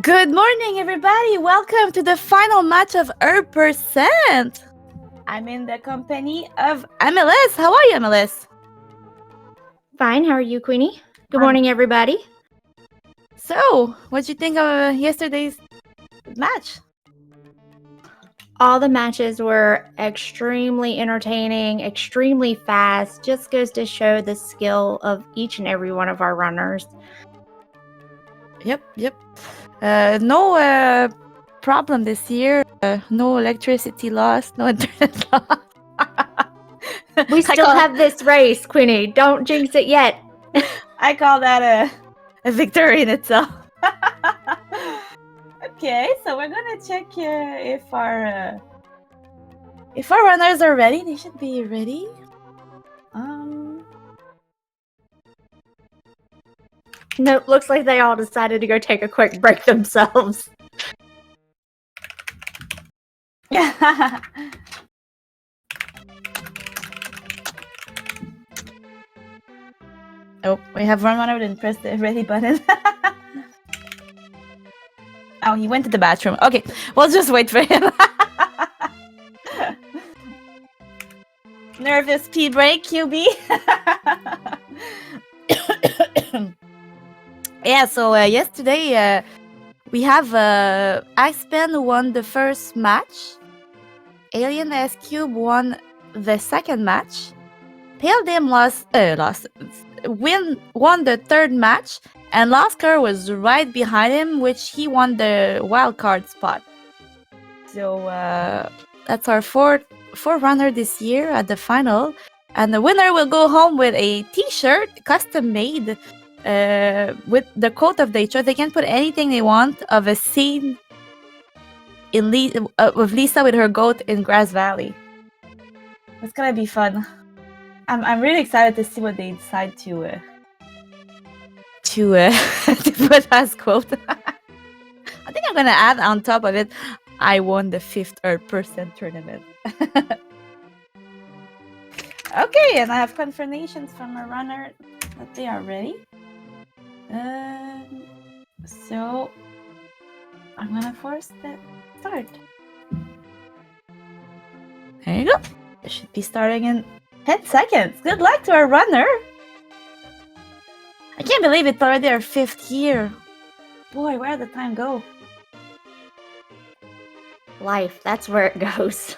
Good morning, everybody. Welcome to the final match of %. I'm in the company of MLS. How are you, MLS? Fine. How are you, Queenie? Good morning, everybody. So, what'd you think of yesterday's match? All the matches were extremely entertaining, extremely fast. Just goes to show the skill of each and every one of our runners. Yep. No problem this year. No electricity loss, no internet loss. We still have this race, Queenie. Don't jinx it yet. I call that a victory in itself. Okay, so we're gonna check if our runners are ready. They should be ready. Nope, looks like they all decided to go take a quick break themselves. Oh, we have one runner didn't press the ready button. Oh, he went to the bathroom. Okay, we'll just wait for him. Nervous pee break, QB. Yeah, so yesterday we have ALIEnSCUBE who won the first match. ALIENsCUBE won the second match. PaleDim won the third match, and LostC0re was right behind him, which he won the wildcard spot. So that's our fourth runner this year at the final, and the winner will go home with a T-shirt custom made with the quote of the choice. They can put anything they want of a scene in with Lisa with her goat in Grass Valley. It's gonna be fun. I'm really excited to see what they decide to put as quote. I think I'm gonna add on top of it, I won the 5th % tournament. Okay, and I have confirmations from a runner that they are ready. So I'm gonna force the start. There you go. It should be starting in 10 seconds. Good luck to our runner. I can't believe it's already our 5th year. Boy, where did the time go? Life, that's where it goes.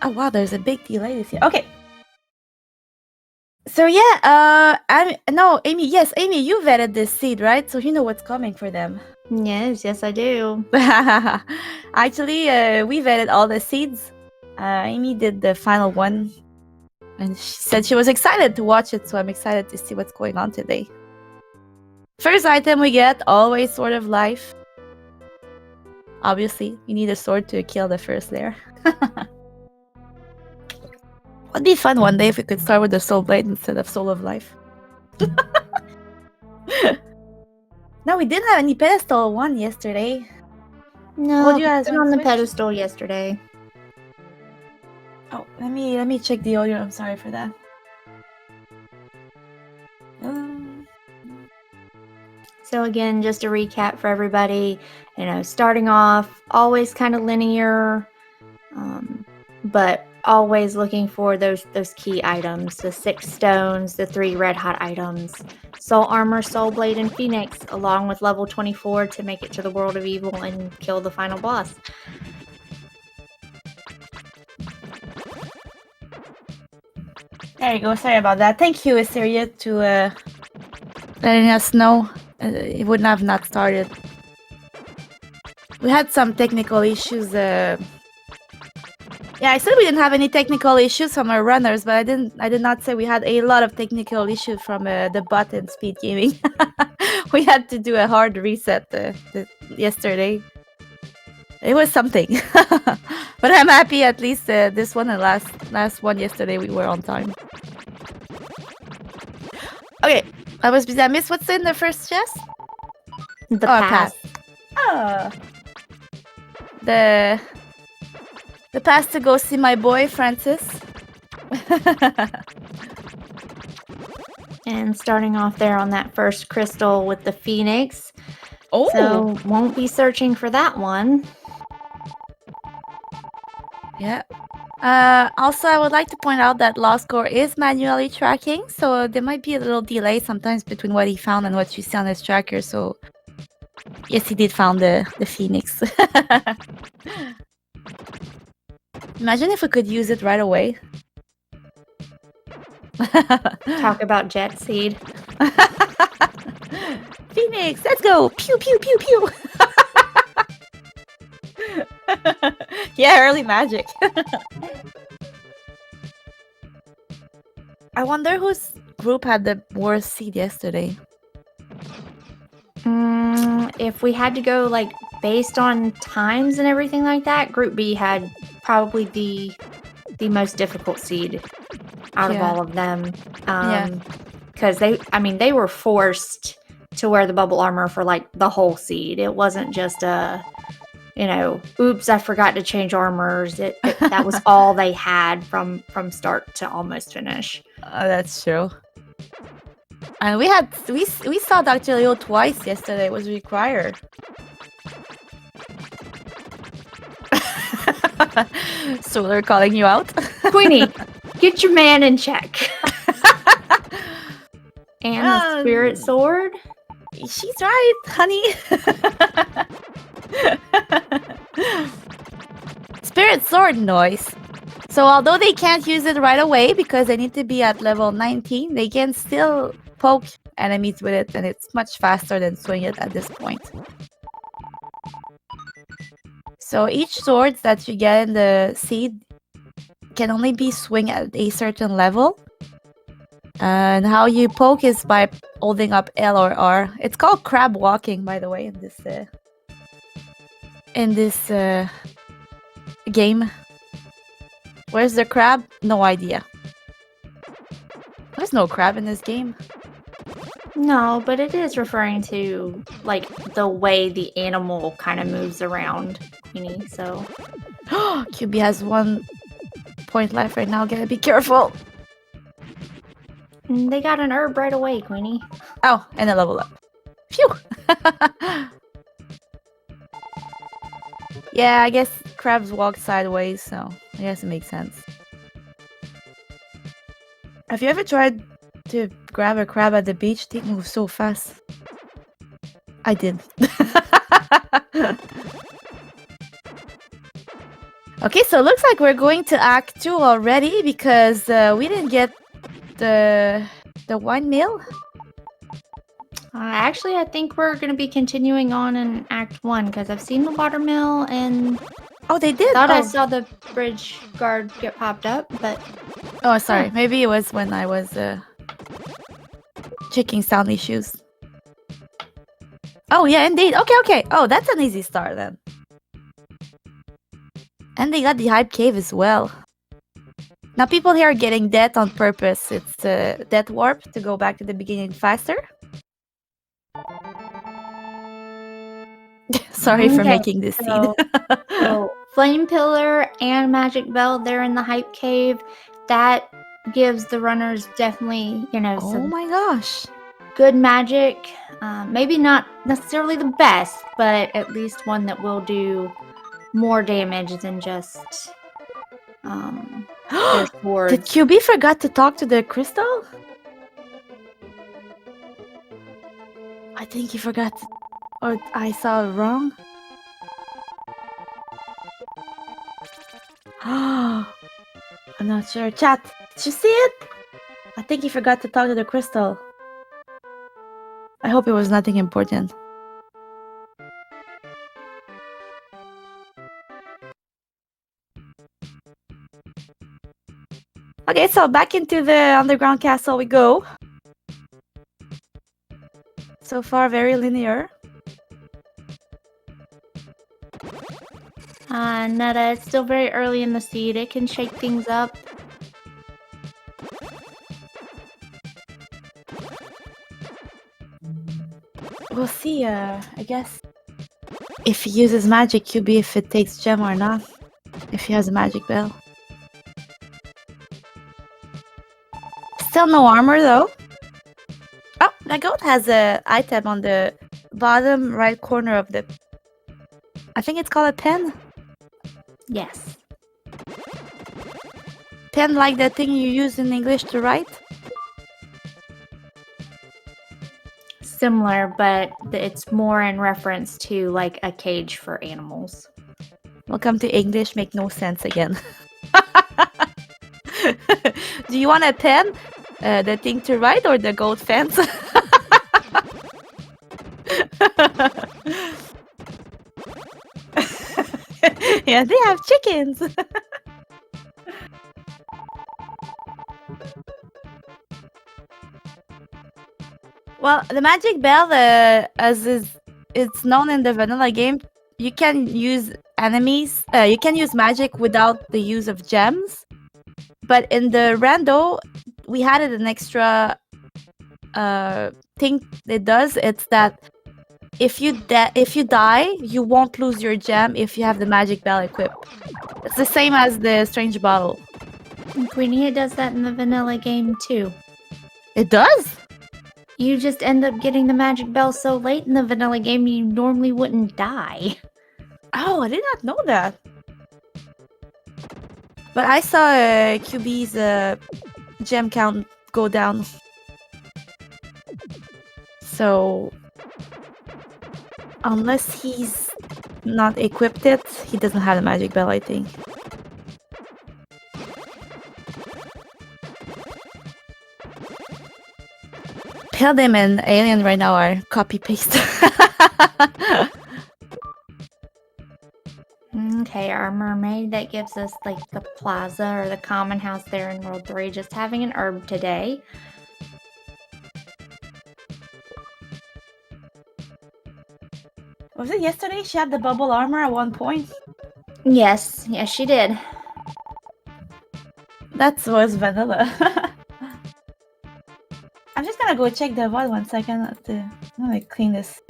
Oh wow, there's a big delay this year. Okay. So yeah, Amy, you vetted this seed, right? So you know what's coming for them. Yes, I do. Actually, we vetted all the seeds. Amy did the final one, and she said she was excited to watch it, so I'm excited to see what's going on today. First item we get, always Sword of Life. Obviously, you need a sword to kill the first layer. It'd be fun one day if we could start with the Soul Blade instead of Soul of Life. No, we didn't have any pedestal one yesterday. No, I was on the pedestal yesterday. Oh, let me check the audio. I'm sorry for that. So again, just a recap for everybody, starting off always kind of linear, but always looking for those key items, the 6 stones, the 3 red hot items, soul armor, soul blade, and phoenix, along with level 24 to make it to the world of evil and kill the final boss. There you go. Sorry about that. Thank you, Assyria, to letting us know. It would have not started. We had some technical issues. Yeah, I said we didn't have any technical issues from our runners, but I did not say we had a lot of technical issues from the bot in SpeedGaming. We had to do a hard reset yesterday. It was something. But I'm happy at least this one and last one yesterday we were on time. Okay, I was busy. I missed what's in the first chest? The pass. Oh. The pass to go see my boy Francis. And starting off there on that first crystal with the Phoenix. Oh, So won't be searching for that one. yeah. Also, I would like to point out that LostC0re is manually tracking, so there might be a little delay sometimes between what he found and what you see on his tracker. So, yes, he did found the Phoenix. Imagine if we could use it right away. Talk about jet seed. Phoenix, let's go! Pew pew pew pew! Yeah, early magic. I wonder whose group had the worst seed yesterday. If we had to go like based on times and everything like that, Group B had probably the most difficult seed out of all of them. Because they were forced to wear the bubble armor for like the whole seed. It wasn't just a, oops, I forgot to change armors. That was all they had from start to almost finish. That's true. And we saw Dr. Leo twice yesterday. It was required. So they're calling you out? Queenie, get your man in check. And the spirit sword? She's right, honey. Spirit sword noise. So although they can't use it right away because they need to be at level 19, they can still poke enemies with it, and it's much faster than swing it at this point. So each sword that you get in the seed can only be swung at a certain level. And how you poke is by holding up L or R. It's called crab walking, by the way, in this game. Where's the crab? No idea. There's no crab in this game. No, but it is referring to like the way the animal kind of moves around, Queenie. So QB has 1 point left right now. Gotta be careful. They got an herb right away, Queenie. Oh, and a level up. Phew! Yeah, I guess crabs walk sideways, so I guess it makes sense. Have you ever tried to grab a crab at the beach? They move so fast. I did. Okay, so it looks like we're going to Act 2 already because we didn't get the wine mill. Actually, I think we're going to be continuing on in Act 1 because I've seen the watermill and... Oh, they did? I saw the bridge guard get popped up, but... Oh, sorry. Maybe it was when I was checking sound issues. Oh, yeah, indeed. Okay. Oh, that's an easy start then. And they got the hype cave as well. Now people here are getting death on purpose. It's death warp to go back to the beginning faster. Sorry for making this scene. So Flame Pillar and Magic Bell, they're in the hype cave. That gives the runners definitely, Oh some my gosh. good magic. Maybe not necessarily the best, but at least one that will do more damage than just their swords. Did QB forgot to talk to the crystal? I think he forgot. Or I saw it wrong. I'm not sure. Chat, did you see it? I think he forgot to talk to the crystal. I hope it was nothing important. Okay, so back into the underground castle we go. So far, very linear. Netta, it's still very early in the seed. It can shake things up. We'll see, I guess. If he uses magic, QB, if it takes gem or not. If he has a magic bell. Still no armor though. Oh, that goat has a item on the bottom right corner of the... I think it's called a pen. Yes. Pen like the thing you use in English to write? Similar, but it's more in reference to like a cage for animals. Welcome to English, make no sense again. Do you want a pen? The thing to write or the goat fence? Yeah, they have chickens. Well, the magic bell, as it's known in the vanilla game, you can use enemies. You can use magic without the use of gems. But in the rando, we had it an extra thing it does. It's that if you die, you won't lose your gem if you have the magic bell equipped. It's the same as the strange bottle. Queenie, it does that in the vanilla game too. It does? You just end up getting the magic bell so late in the vanilla game you normally wouldn't die. Oh, I did not know that. But I saw QB's gem count go down. So unless he's not equipped it, he doesn't have the magic bell, I think. PaleDim and Alien right now are copy-paste. Okay, our mermaid that gives us like the plaza or the common house there in World 3, just having an herb today. Was it yesterday she had the bubble armor at one point? Yes, she did. That was vanilla. I'm just gonna go check the VOD 1 second. I'm gonna clean this.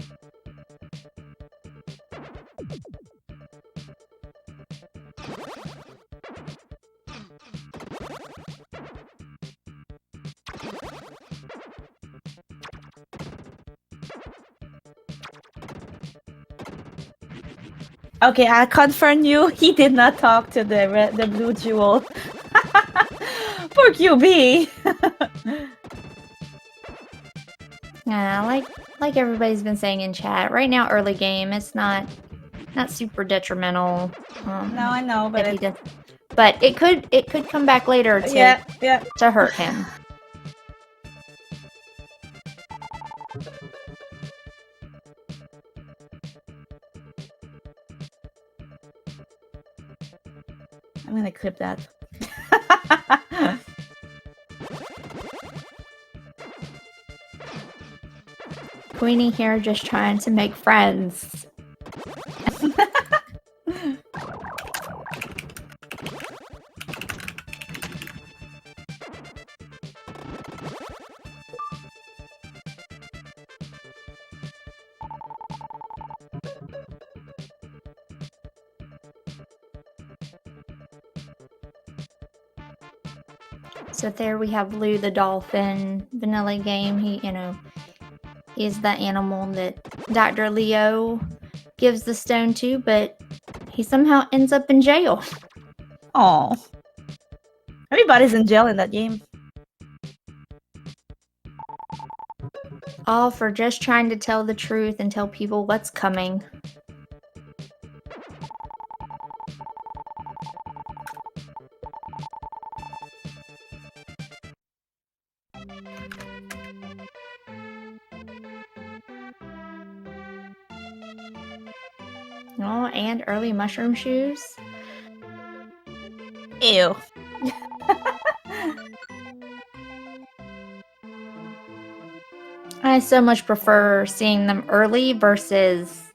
Okay, I confirm you. He did not talk to the blue jewel. Poor QB. Yeah, like everybody's been saying in chat, right now early game, it's not super detrimental. No, I know, but it could come back later to hurt him. I'm gonna clip that. Queenie here just trying to make friends. So there we have Lou the dolphin, vanilla game. He's the animal that Dr. Leo gives the stone to, but he somehow ends up in jail. Oh, everybody's in jail in that game. All for just trying to tell the truth and tell people what's coming. Oh, and early mushroom shoes. Ew. I so much prefer seeing them early versus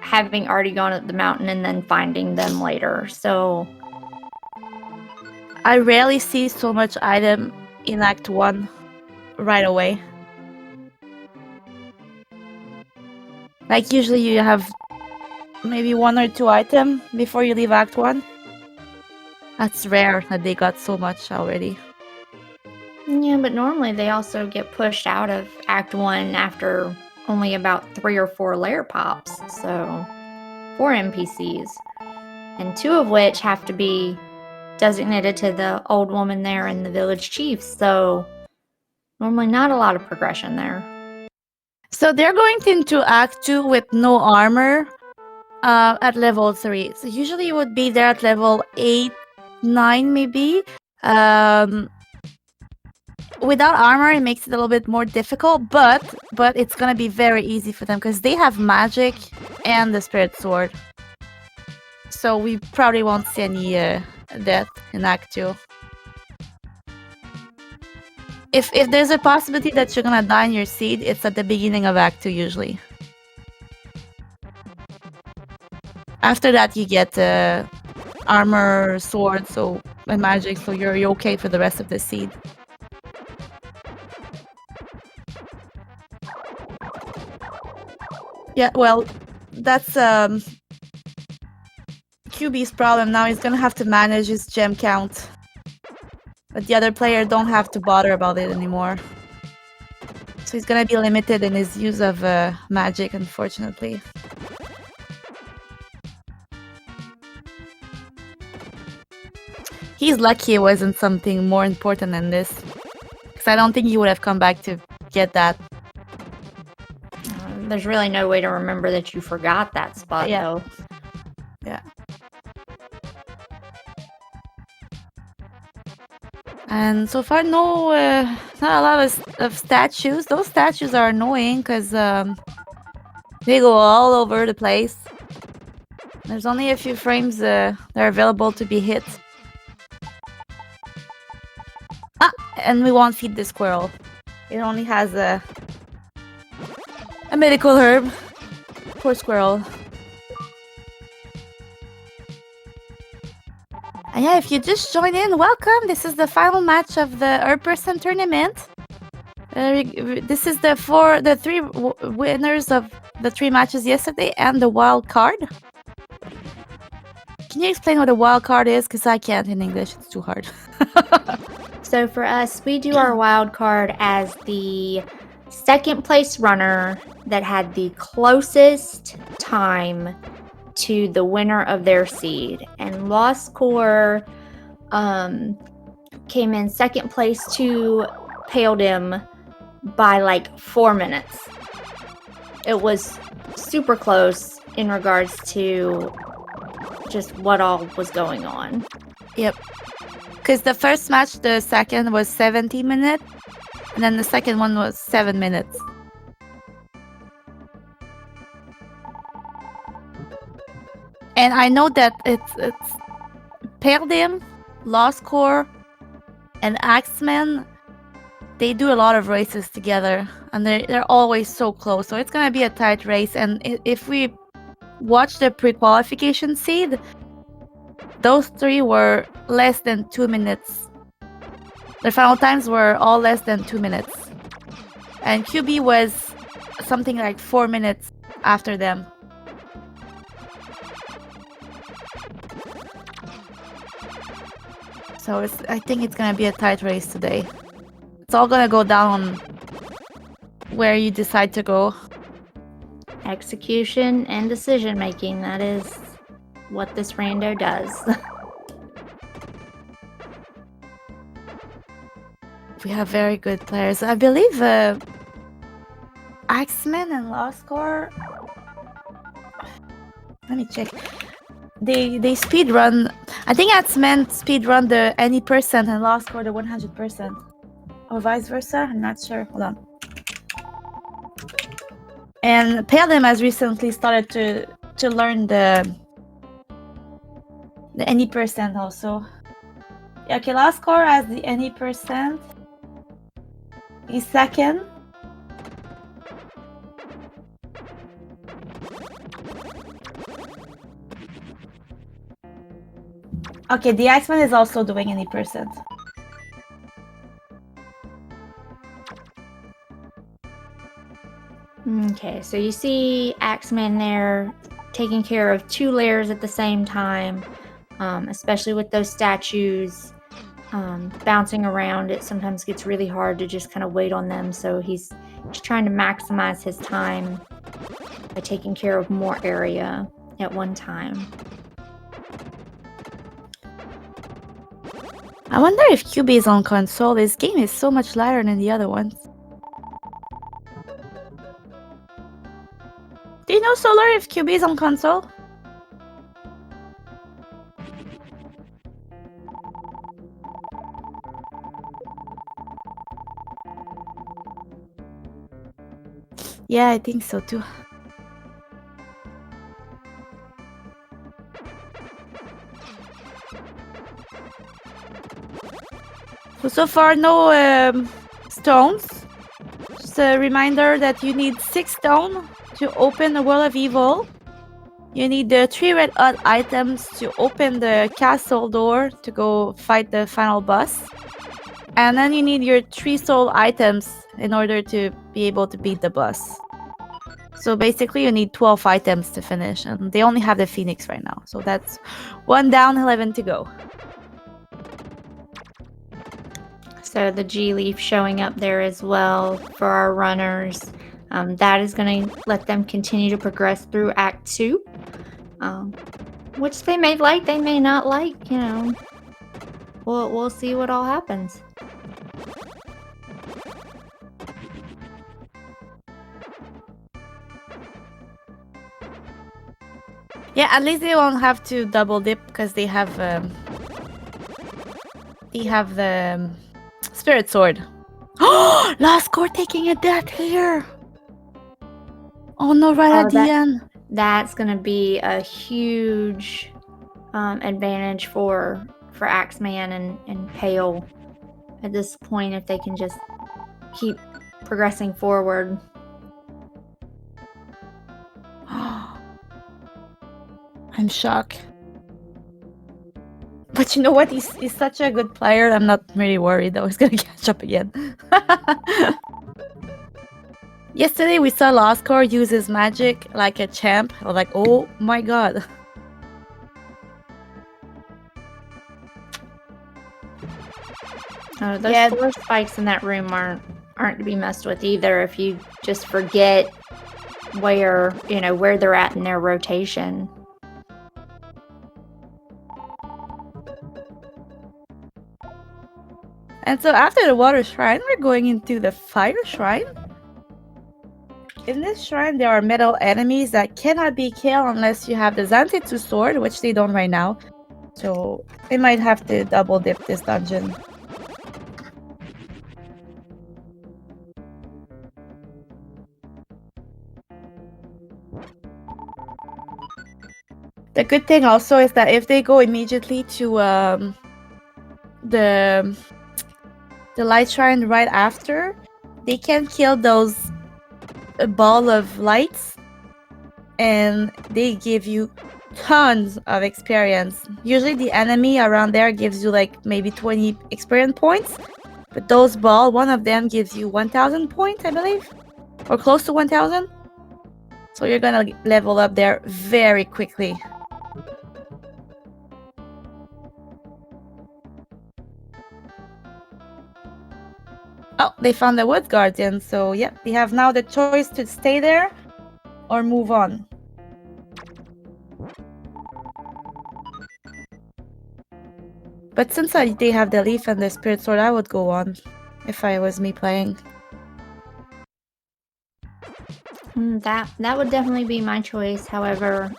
having already gone up the mountain and then finding them later. So I rarely see so much item in Act 1 right away. Like usually you have maybe 1 or 2 items before you leave Act 1. That's rare that they got so much already. Yeah, but normally they also get pushed out of Act 1 after only about 3 or 4 layer pops. So, 4 NPCs. And 2 of which have to be designated to the old woman there and the village chief. So, normally not a lot of progression there. So they're going into Act 2 with no armor at level 3. So usually it would be there at level 8, 9 maybe. Without armor, it makes it a little bit more difficult, but it's gonna be very easy for them because they have magic and the spirit sword. So we probably won't see any death in Act 2. If there's a possibility that you're gonna die in your seed, it's at the beginning of Act 2 usually. After that, you get armor, sword, and magic, so you're okay for the rest of the seed. Yeah, well, that's QB's problem now. He's gonna have to manage his gem count, but the other player don't have to bother about it anymore. So he's gonna be limited in his use of magic, unfortunately. He's lucky it wasn't something more important than this, because I don't think he would have come back to get that. There's really no way to remember that you forgot that spot, though. Yeah. And so far, no, not a lot of statues. Those statues are annoying because they go all over the place. There's only a few frames that are available to be hit. Ah, and we won't feed the squirrel. It only has a medical herb. Poor squirrel. And yeah, if you just joined in, welcome. This is the final match of the Herb Person tournament. This is the 3 winners of the 3 matches yesterday and the wild card. Can you explain what a wild card is? Because I can't in English. It's too hard. So for us, we do our wild card as the second place runner that had the closest time to the winner of their seed. And LostC0re came in second place to PaleDim by like 4 minutes. It was super close in regards to just what all was going on. Yep. Because the first match, the second was 17 minutes, and then the second one was 7 minutes. And I know that it's PaleDim, LostC0re, and AXEMan. They do a lot of races together, and they're always so close. So it's gonna be a tight race. And if we watch the pre-qualification seed, those 3 were less than 2 minutes. Their final times were all less than 2 minutes. And QB was something like 4 minutes after them. So I think it's gonna be a tight race today. It's all gonna go down where you decide to go. Execution and decision making, that is what this rando does. We have very good players. I believe AXEMan and LostC0re. Let me check. They speedrun. I think AXEMan speedrun the any percent and LostC0re the 100%. Or vice versa. I'm not sure. Hold on. And PaleDim has recently started to learn the any percent also. Yeah, okay, LostC0re has the any percent. He's second. Okay, TheAxeMan is also doing any percent. Okay, so you see AXEMan there taking care of 2 layers at the same time, especially with those statues. bouncing around, it sometimes gets really hard to just kind of wait on them. So he's trying to maximize his time by taking care of more area at one time. I wonder if Cube is on console. This game is so much lighter than the other ones. Do you know, Solar, if Cube is on console? Yeah, I think so too. So far, no stones. Just a reminder that you need 6 stone to open the World of Evil. You need the 3 red hot items to open the castle door to go fight the final boss. And then you need your 3 soul items in order to be able to beat the boss. So basically you need 12 items to finish, and they only have the Phoenix right now. So that's 1 down, 11 to go. So the G leaf showing up there as well for our runners. That is going to let them continue to progress through Act 2. Which they may like, they may not like, you know. We'll see what all happens. Yeah, at least they won't have to double dip because they have the Spirit Sword. Oh, LostC0re taking a death here. Oh no, right at the end. That's gonna be a huge advantage for AxeMan and Pale at this point if they can just keep progressing forward. I'm shocked. But you know what? He's such a good player. I'm not really worried though. He's gonna catch up again. Yesterday we saw LostC0re use his magic like a champ. I was like, oh my god. Those 4 spikes in that room aren't to be messed with either if you just forget where they're at in their rotation. And so after the water shrine, we're going into the fire shrine. In this shrine, there are metal enemies that cannot be killed unless you have the Zantetsu sword, which they don't right now. So they might have to double dip this dungeon. The good thing also is that if they go immediately to the light shrine right after, they can kill those ball of lights, and they give you tons of experience. Usually the enemy around there gives you like maybe 20 experience points, but those ball, one of them gives you 1000 points, I believe, or close to 1000. So you're gonna level up there very quickly. Oh, they found the Wood Guardian, so yeah, they have now the choice to stay there or move on. But since they have the Leaf and the Spirit Sword, I would go on if I was me playing. That would definitely be my choice. However,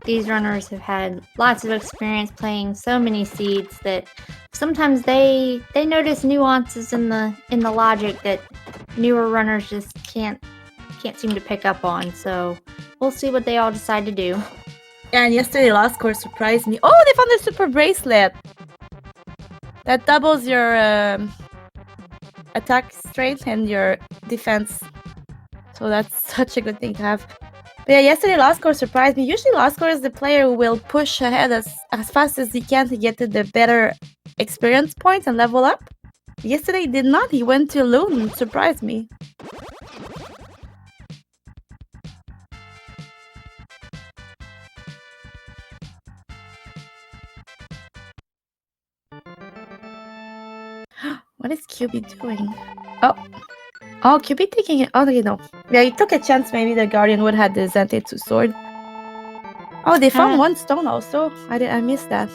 these runners have had lots of experience playing so many seeds that sometimes they notice nuances in the logic that newer runners just can't seem to pick up on. So we'll see what they all decide to do. And yesterday LostC0re surprised me. Oh, they found the super bracelet that doubles your attack strength and your defense. So that's such a good thing to have. But yeah, yesterday LostC0re surprised me. Usually LostC0re is the player who will push ahead as fast as he can to get to the better experience points and level up. Yesterday he did not. He went to Loon and surprised me. is QB doing? Oh, QB taking it. Oh, no. Yeah, he took a chance. Maybe the Guardian would have the Zenitsu sword. Oh, they found one stone also. I missed that.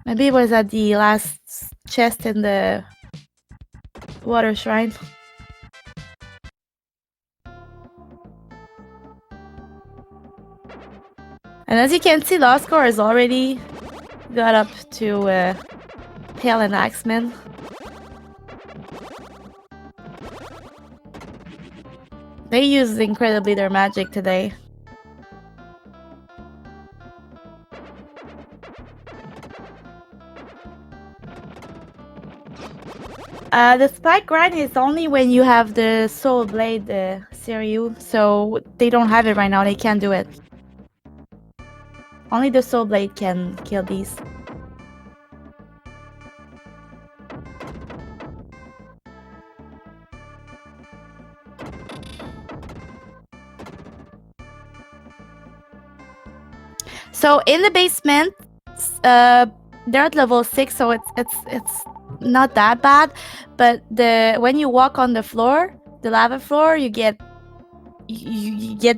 Maybe it was at the last chest in the water shrine. And as you can see, LostC0re has already got up to Pale and Axeman. They used incredibly their magic today. The spike grind is only when you have the soul blade, the Seiryu, so they don't have it right now. They can't do it. Only the soul blade can kill these. So in the basement, they're at level 6, so it's not that bad. But when you walk on the floor, the lava floor, you get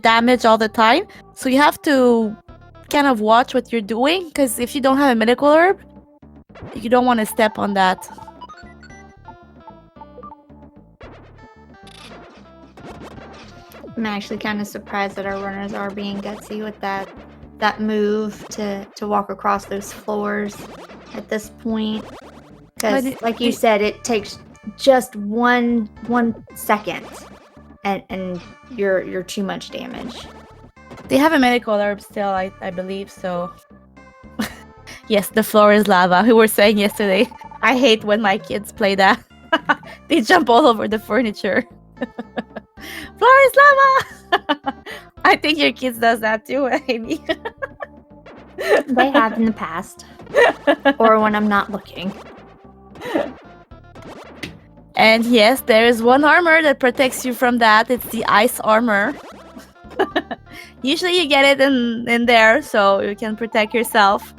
damage all the time. So you have to kind of watch what you're doing, because if you don't have a medical herb, you don't want to step on that. I'm actually kind of surprised that our runners are being gutsy with that move to walk across those floors at this point. Because, like you said, it takes just one second, and you're too much damage. They have a medical herb still, I believe, so... Yes, the floor is lava. We were saying yesterday, I hate when my kids play that. They jump all over the furniture. Floor is lava! I think your kids does that too, Amy. They have in the past. Or when I'm not looking. And yes, there is one armor that protects you from that. It's the ice armor. Usually you get it in there, so you can protect yourself.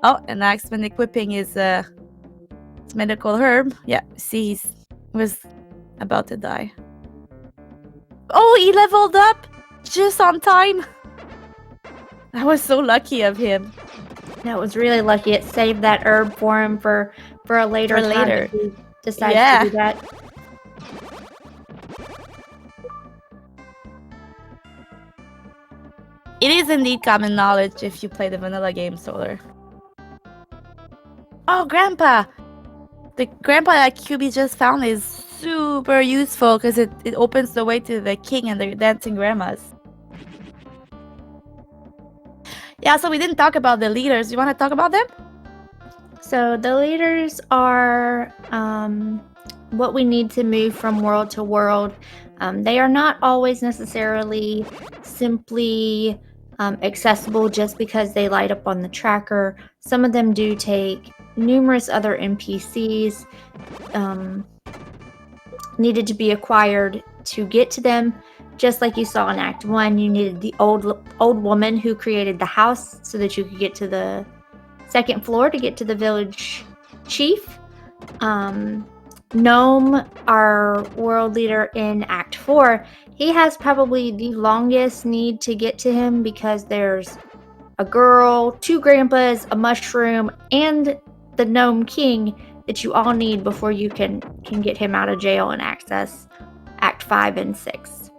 Oh, and Axeman equipping his medical herb. Yeah, see, he was about to die. Oh, he leveled up just on time. That was so lucky of him. That was really lucky. It saved that herb for him for a later time if he decides to do that. It is indeed common knowledge if you play the vanilla game, ScereRe. Oh, Grandpa! The Grandpa that QB just found is super useful because it opens the way to the king and the dancing grandmas. Yeah, so we didn't talk about the leaders. You want to talk about them? So the leaders are what we need to move from world to world. They are not always necessarily simply accessible just because they light up on the tracker. Some of them do take numerous other NPCs needed to be acquired to get to them. Just like you saw in Act 1, you needed the old woman who created the house so that you could get to the second floor to get to the village chief. Gnome, our world leader in Act 4, he has probably the longest need to get to him because there's a girl, 2 grandpas, a mushroom, and the gnome king that you all need before you can get him out of jail and access Act 5 and 6.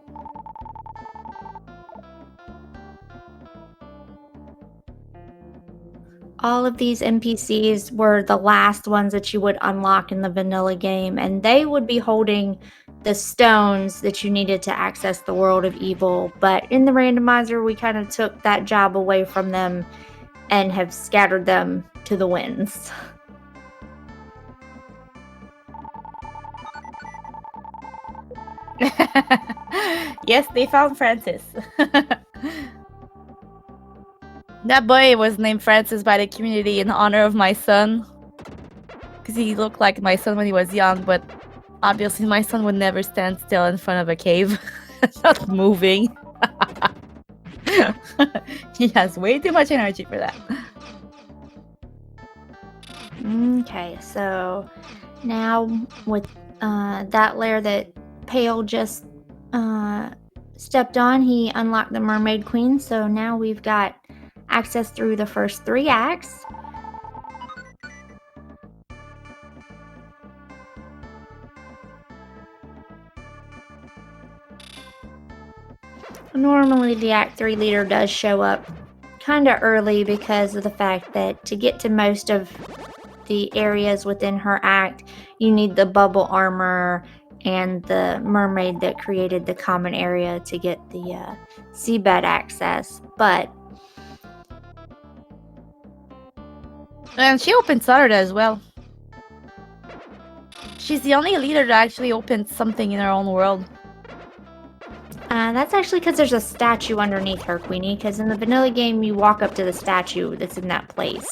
All of these NPCs were the last ones that you would unlock in the vanilla game, and they would be holding the stones that you needed to access the world of evil. But in the randomizer, we kind of took that job away from them and have scattered them to the winds. Yes, they found Francis. That boy was named Francis by the community in honor of my son. Because he looked like my son when he was young, but obviously my son would never stand still in front of a cave. Not moving. He has way too much energy for that. Okay, so now with that layer that Pale just stepped on, he unlocked the Mermaid Queen. So now we've got access through the first 3 acts. Normally the Act 3 leader does show up kind of early because of the fact that to get to most of the areas within her act, you need the bubble armor and the mermaid that created the common area to get the seabed access. But And she opened Saturday as well. She's the only leader that actually opened something in her own world. That's actually because there's a statue underneath her, Queenie, because in the vanilla game, you walk up to the statue that's in that place.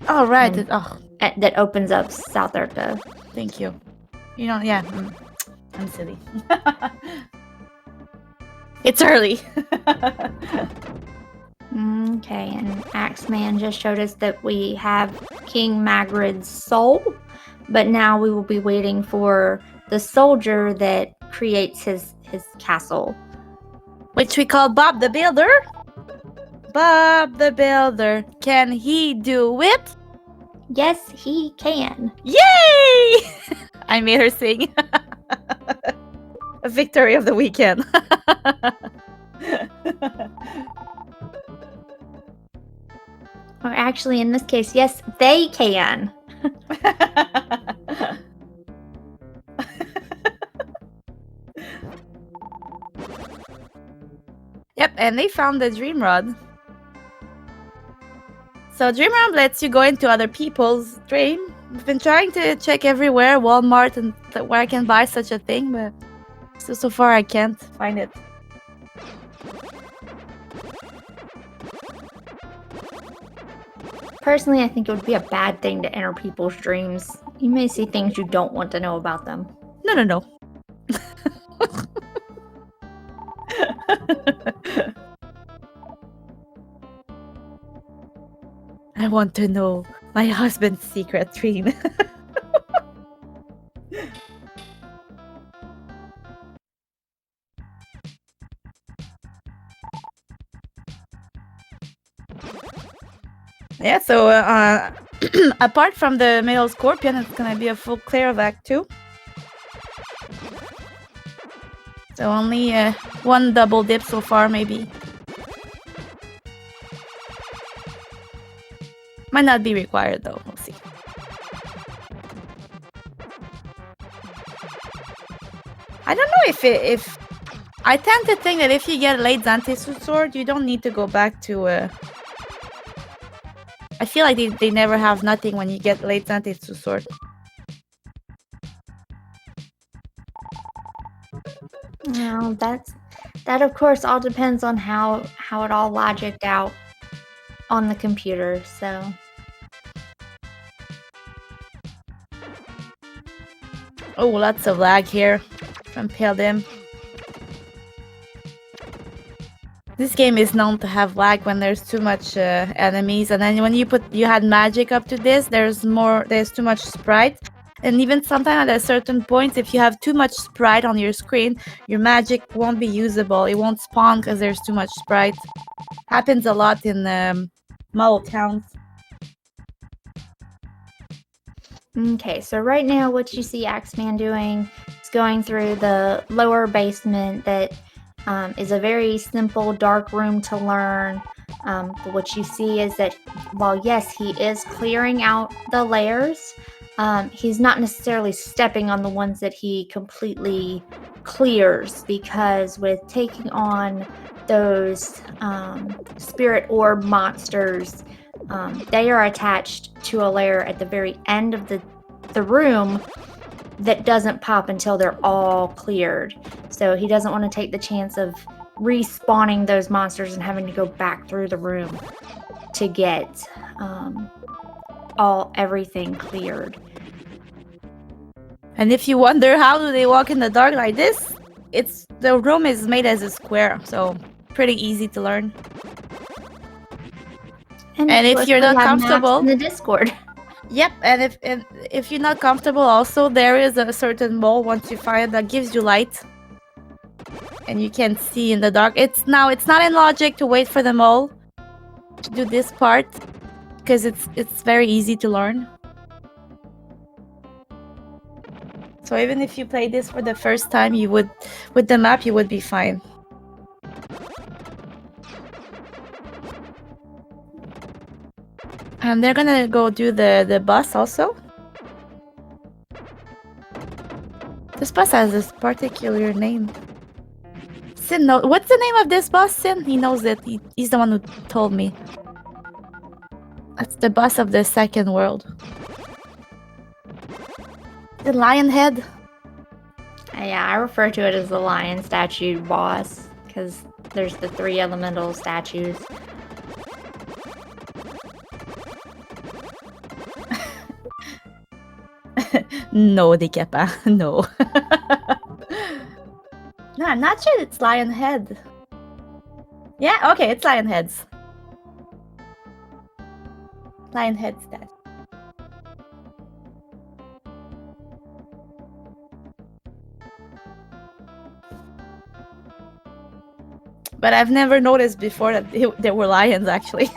Oh, right. That opens up South Erica. Thank you. You know, yeah. I'm silly. It's early. Okay, and Axeman just showed us that we have King Magrid's soul, but now we will be waiting for the soldier that creates his castle, which we call Bob the Builder. Bob the Builder, can he do it? Yes, he can. Yay! I made her sing. A victory of the weekend. Or actually, in this case, yes, they can. Yep, and they found the Dream Rod. So Dream Rod lets you go into other people's dream. I've been trying to check everywhere, Walmart, and where I can buy such a thing, but so far I can't find it. Personally, I think it would be a bad thing to enter people's dreams. You may see things you don't want to know about them. No. I want to know my husband's secret dream. Yeah, so apart from the middle scorpion, it's gonna be a full clear of Act 2. So only one double dip so far, maybe. Might not be required though, we'll see. I don't know if I tend to think that if you get late Zantetsu sword, you don't need to go back to I feel like they never have nothing when you get late Zantetsu sword. Well, that of course all depends on how it all logicked out on the computer, so. Oh, lots of lag here from PaleDim. This game is known to have lag when there's too much enemies, and then when you had magic up to this, there's too much sprite. And even sometimes at a certain point, if you have too much sprite on your screen, your magic won't be usable. It won't spawn because there's too much sprite. Happens a lot in model towns. Okay, so right now what you see Axeman doing is going through the lower basement that is a very simple dark room to learn. But what you see is that while yes, he is clearing out the layers, he's not necessarily stepping on the ones that he completely clears, because with taking on those spirit orb monsters, they are attached to a layer at the very end of the room that doesn't pop until they're all cleared. So he doesn't want to take the chance of respawning those monsters and having to go back through the room to get everything cleared. And if you wonder how do they walk in the dark like this, the room is made as a square, so pretty easy to learn. And if you're not comfortable in the Discord. Yep, and if you're not comfortable, also there is a certain mole once you find it that gives you light, and you can see in the dark. It's not in logic to wait for the mole to do this part, because it's very easy to learn. So even if you play this for the first time, you would, with the map, you would be fine. And they're gonna go do the bus also. This bus has this particular name. Sin, what's the name of this bus, Sin? He knows it. He's the one who told me. That's the bus of the second world. The lion head? Yeah, I refer to it as the lion statue boss, because there's the 3 elemental statues. No, Dikepa. No. No, I'm not sure it's lion head. Yeah, okay, it's lion heads. Lion head statue. But I've never noticed before that there were lions, actually.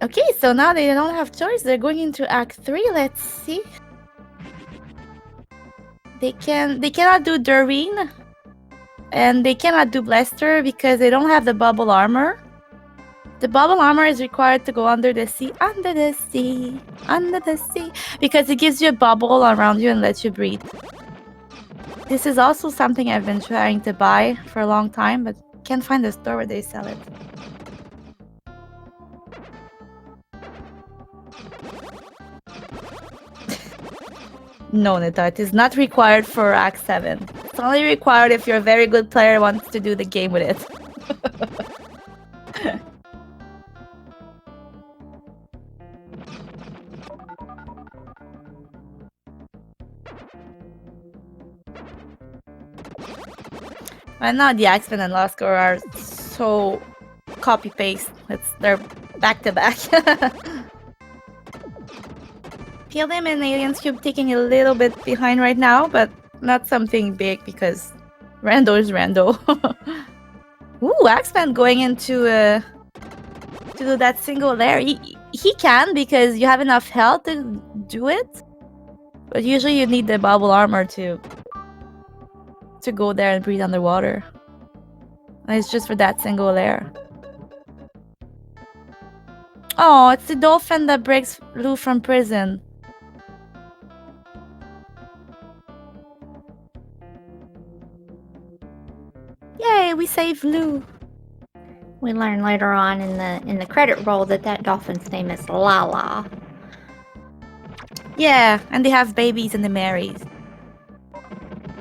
Okay, so now they don't have choice. They're going into Act 3. Let's see. They cannot do Doreen. And they cannot do Blaster because they don't have the bubble armor. The bubble armor is required to go under the sea, under the sea, under the sea, because it gives you a bubble around you and lets you breathe. This is also something I've been trying to buy for a long time, but can't find a store where they sell it. No, Nita, it is not required for Act 7. It's only required if you're a very good player and wants to do the game with it. And now the ALIEnSCUBE and LostC0re are so copy-paste. They're back-to-back. PaleDim and ALIEnsCUBE taking a little bit behind right now, but not something big because Rando is Rando. Ooh, ALIEnSCUBE going into to do that single layer. He can because you have enough health to do it, but usually you need the bubble armor to go there and breathe underwater. And it's just for that single layer. Oh, it's the dolphin that breaks Lou from prison. Yay, we saved Lou. We learn later on in the credit roll that dolphin's name is Lala. Yeah, and they have babies and they marry.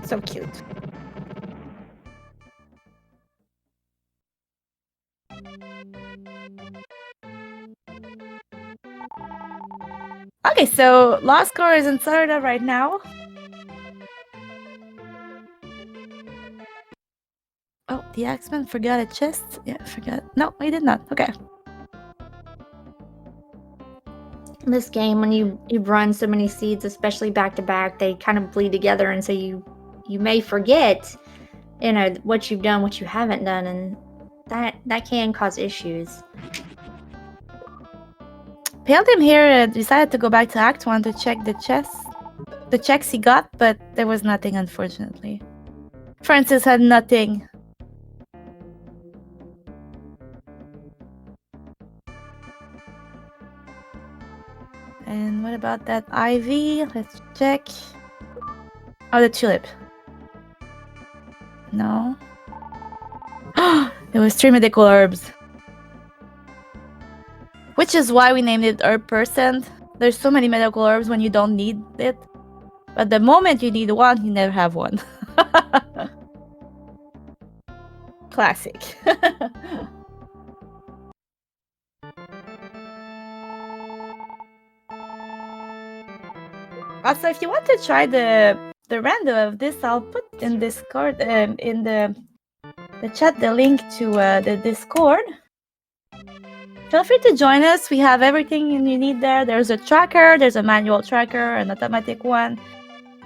So cute. Okay, so LostC0re is in Sarda right now. Oh, the ALIEnSCUBE forgot a chest? Yeah, forgot. No, he did not. Okay. This game, when you run so many seeds, especially back to back, they kind of bleed together, and so you may forget, you know, what you've done, what you haven't done, and that can cause issues. PaleDim here decided to go back to Act 1 to check the checks he got, but there was nothing, unfortunately. Francis had nothing. And what about that ivy? Let's check. Oh, the tulip. No. It was 3 medical herbs. Which is why we named it herb percent. There's so many medical herbs when you don't need it. But the moment you need one, you never have one. Classic. Also, if you want to try the rando of this, I'll put in Discord in the the chat the link to the Discord. Feel free to join us. We have everything you need there. There's a tracker, there's a manual tracker, an automatic one.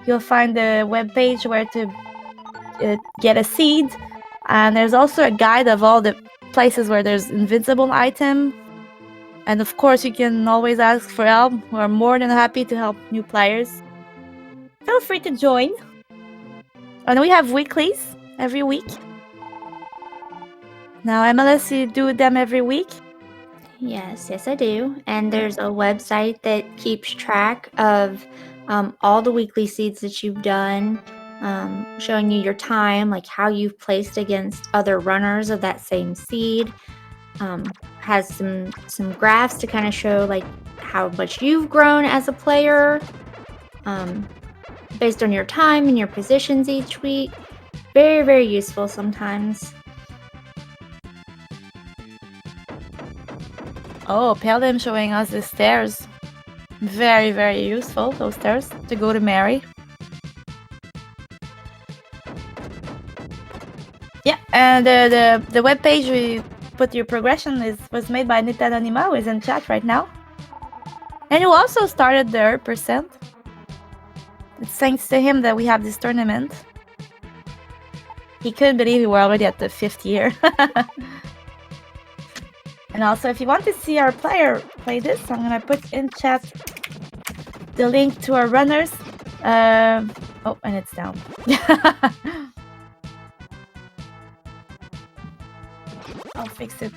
You'll find the webpage where to get a seed. And there's also a guide of all the places where there's invincible item. And of course, you can always ask for help. We're more than happy to help new players. Feel free to join. And we have weeklies every week. Now, MLS, you do them every week? Yes, I do. And there's a website that keeps track of all the weekly seeds that you've done, showing you your time, like how you've placed against other runners of that same seed. Has some graphs to kind of show like how much you've grown as a player, based on your time and your positions each week. Very, very useful sometimes. Oh, PaleDim showing us the stairs. Very, very useful, those stairs, to go to Mary. Yeah, and the webpage we put your progression was made by Anonymous, who is in chat right now. And who also started the percent. It's thanks to him that we have this tournament. He couldn't believe we were already at the 5th year. And also, if you want to see our player play this, I'm gonna put in chat the link to our runners. Oh, and it's down. I'll fix it.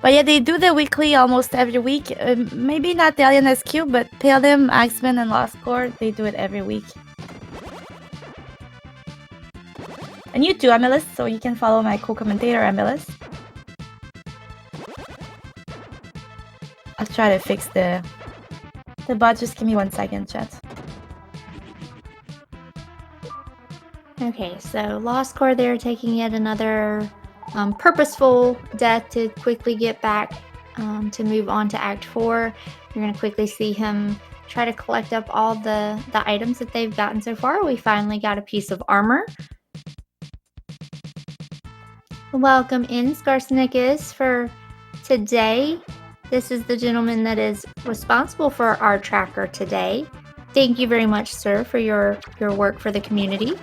But yeah, they do the weekly almost every week. Maybe not the ALIENsCUBE, but PaleDim, AxeMan, and LostC0re, they do it every week. And you too, MLS, so you can follow my co-commentator, MLS. I'll try to fix the bot. Just give me 1 second, chat. Okay, so LostC0re there taking yet another purposeful death to quickly get back to move on to Act 4. You're going to quickly see him try to collect up all the items that they've gotten so far. We finally got a piece of armor. Welcome in, Skarsnikas, for today. This is the gentleman that is responsible for our tracker today. Thank you very much, sir, for your work for the community.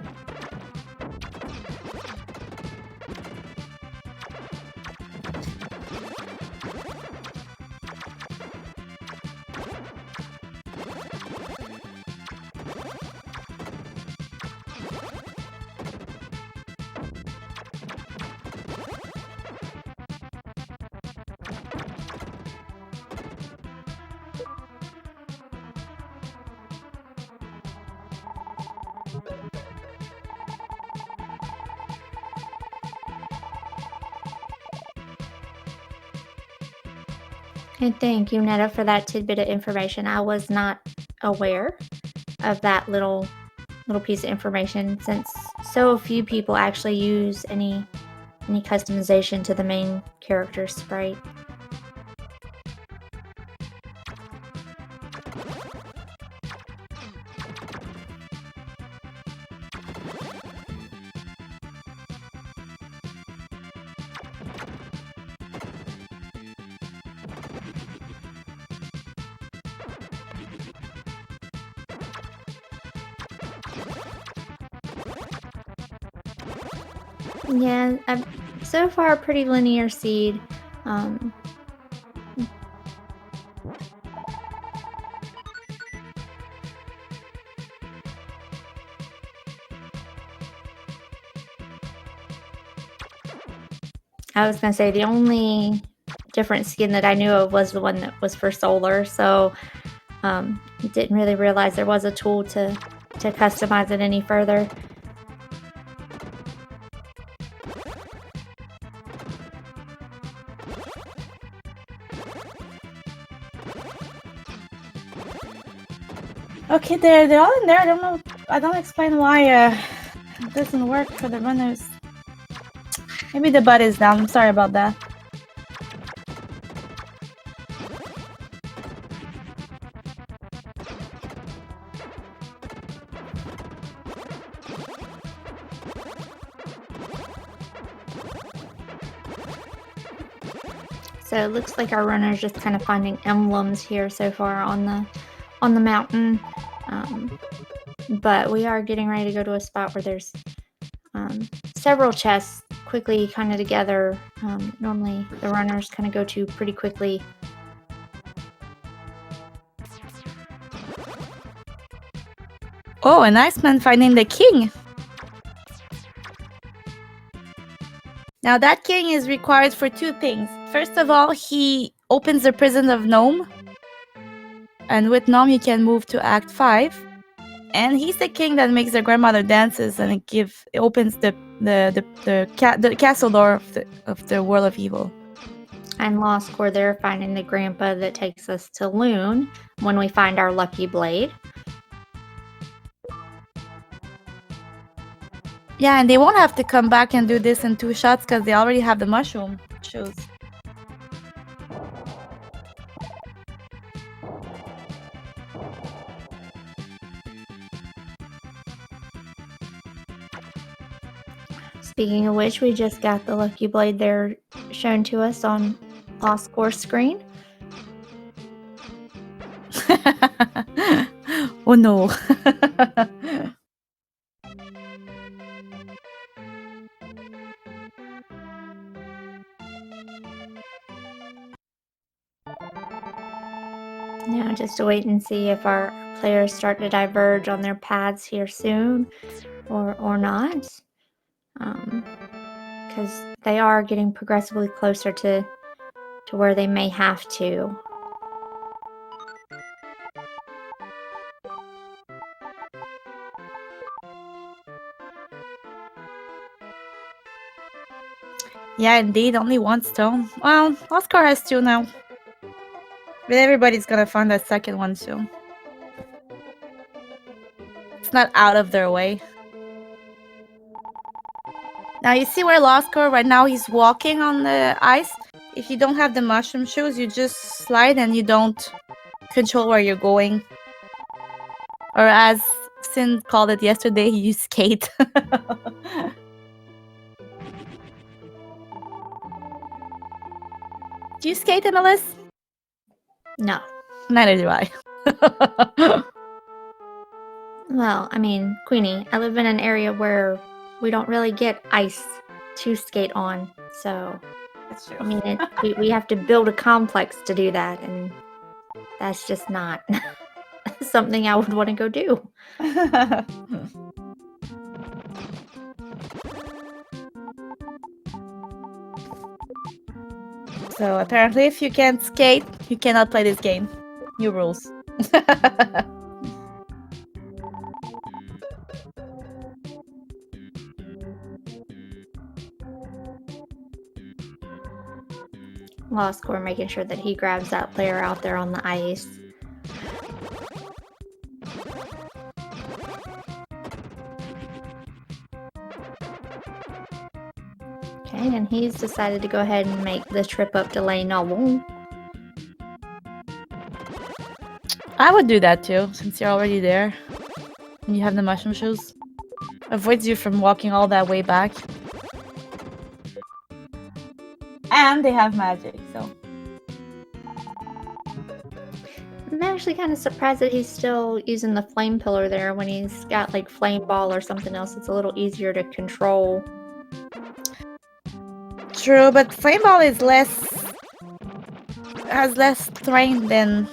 And thank you, Netta, for that tidbit of information. I was not aware of that little piece of information, since so few people actually use any customization to the main character sprite. Yeah, so far a pretty linear seed. I was gonna say the only different skin that I knew of was the one that was for solar, so didn't really realize there was a tool to customize it any further. Okay, they're all in there. I don't know. I don't explain why it doesn't work for the runners. Maybe the bot is down. I'm sorry about that. So it looks like our runner's just kind of finding emblems here so far on the mountain. But we are getting ready to go to a spot where there's several chests quickly kind of together. Normally the runners kind of go to pretty quickly. Oh, an Iceman finding the king. Now that king is required for 2 things. First of all, he opens the prison of Gnome. And with Gnome you can move to Act 5. And he's the king that makes the grandmother dances, and it opens the castle door of the world of evil. And LostC0re there finding the grandpa that takes us to Loon when we find our lucky blade. Yeah, and they won't have to come back and do this in 2 shots because they already have the mushroom shoes. Speaking of which, we just got the lucky blade there shown to us on LostC0re's screen. Oh no. Now just to wait and see if our players start to diverge on their paths here soon or not. Because they are getting progressively closer to where they may have to. Yeah, indeed, only 1 stone. Well, LostC0re has 2 now. But everybody's gonna find that second one soon. It's not out of their way. Now you see where LostC0re right now he's walking on the ice. If you don't have the mushroom shoes, you just slide and you don't control where you're going. Or as Sin called it yesterday, you skate. Do you skate, Annalise? No. Neither do I. Well, I mean, Queenie, I live in an area where we don't really get ice to skate on, so That's true. I mean, we have to build a complex to do that, and that's just not something I would want to go do. So apparently if you can't skate, you cannot play this game. New rules. LostC0re making sure that he grabs that player out there on the ice. Okay, and he's decided to go ahead and make the trip up to Lane Noble. I would do that too, since you're already there. And you have the mushroom shoes. Avoids you from walking all that way back. And they have magic, so. I'm actually kind of surprised that he's still using the flame pillar there when he's got like flame ball or something else. It's a little easier to control. True, but flame ball is has less strength than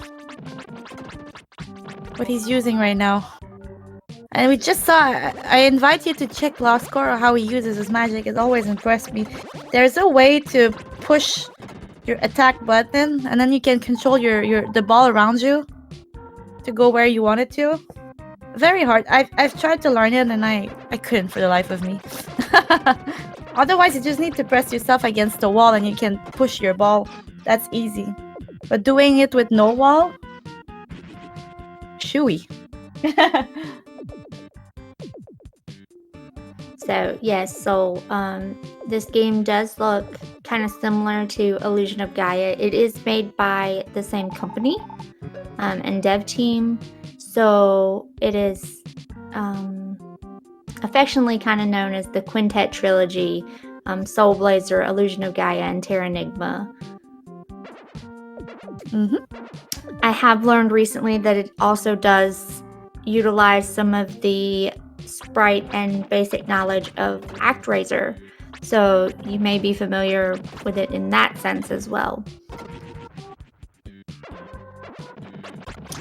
what he's using right now. And we just saw, I invite you to check LostC0re, how he uses his magic. It always impressed me. There's a way to push your attack button, and then you can control the ball around you to go where you want it to. Very hard. I've tried to learn it, and I couldn't for the life of me. Otherwise, you just need to press yourself against the wall, and you can push your ball. That's easy. But doing it with no wall, shooey. So yes, so this game does look kind of similar to Illusion of Gaia. It is made by the same company and dev team, so it is affectionately kind of known as the Quintet Trilogy, Soul Blazer, Illusion of Gaia, and Terranigma. I have learned recently that it also does utilize some of the sprite and basic knowledge of ActRaiser, so you may be familiar with it in that sense as well.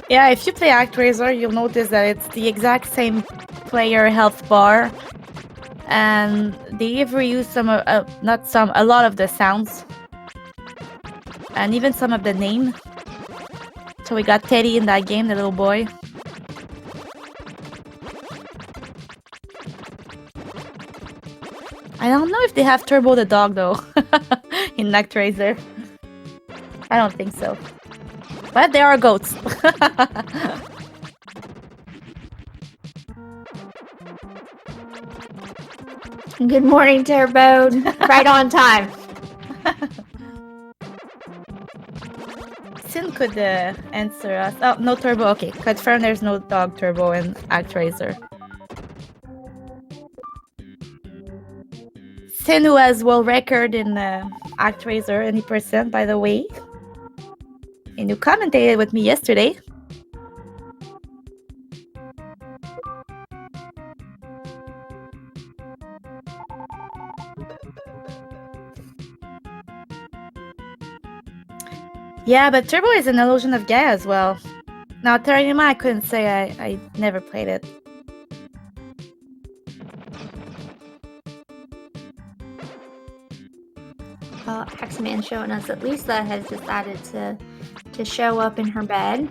Yeah, if you play ActRaiser, you'll notice that it's the exact same player health bar, and they even use a lot of the sounds, and even some of the name. So we got Teddy in that game, the little boy. I don't know if they have Turbo the dog though in ActRaiser. I don't think so. But there are goats. Good morning, Turbo. Right on time. Sin could answer us. Oh, no Turbo. Okay, confirm there's no dog Turbo in ActRaiser. Sin, who has world record in ActRaiser, any percent, by the way. And you commentated with me yesterday. Yeah, but Turbo is an illusion of Gaia as well. Now, Terranima, I couldn't say. I never played it. AxeMan showing us that Lisa has decided to show up in her bed.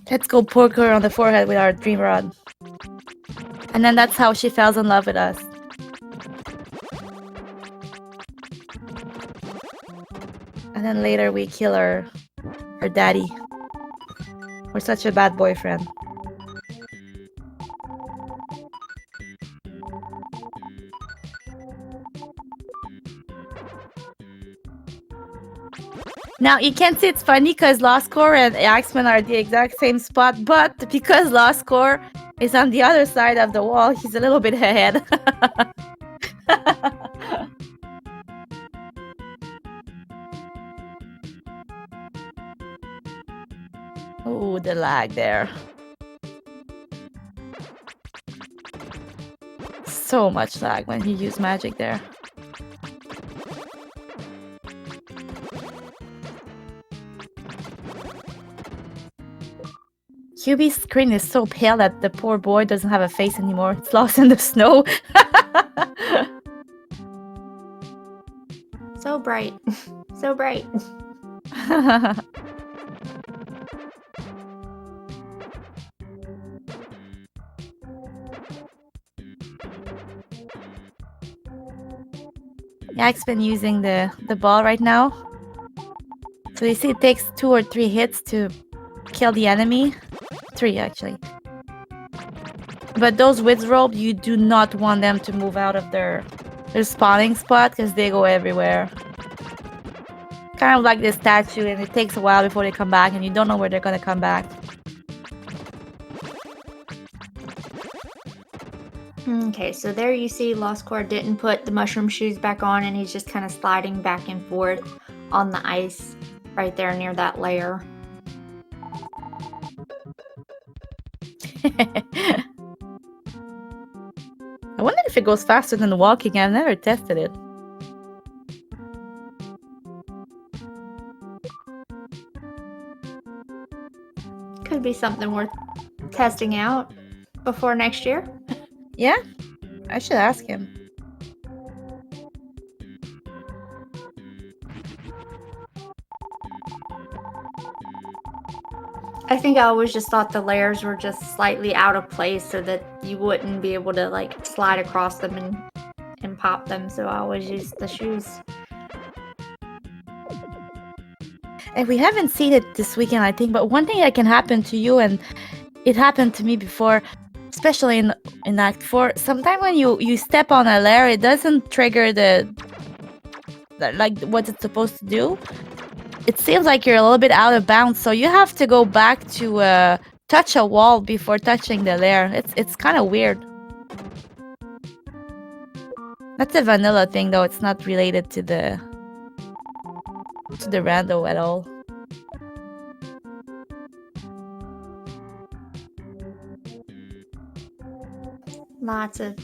Let's go poke her on the forehead with our dream rod. And then that's how she falls in love with us. And then later we kill her daddy. We're such a bad boyfriend. Now, you can see it's funny because LostC0re and AxeMan are the exact same spot, but because LostC0re is on the other side of the wall, he's a little bit ahead. Oh, the lag there. So much lag when he used magic there. QB's screen is so pale that the poor boy doesn't have a face anymore. It's lost in the snow. So bright. So bright. Yak's been using the ball right now. So you see it takes 2 or 3 hits to kill the enemy. 3 actually. But those withrobe, you do not want them to move out of their spawning spot because they go everywhere. Kind of like this statue, and it takes a while before they come back and you don't know where they're gonna come back. Okay, so there you see LostC0re didn't put the mushroom shoes back on, and he's just kind of sliding back and forth on the ice right there near that layer. I wonder if it goes faster than walking. I've never tested it. Could be something worth testing out before next year. Yeah, I should ask him. I think I always just thought the layers were just slightly out of place so that you wouldn't be able to like slide across them and pop them, so I always used the shoes. And we haven't seen it this weekend, I think, but one thing that can happen to you, and it happened to me before, especially in Act 4, sometimes when you step on a layer, it doesn't trigger the like what it's supposed to do. It seems like you're a little bit out of bounds, so you have to go back to touch a wall before touching the layer. It's kind of weird. That's a vanilla thing, though. It's not related to to the rando at all. Lots of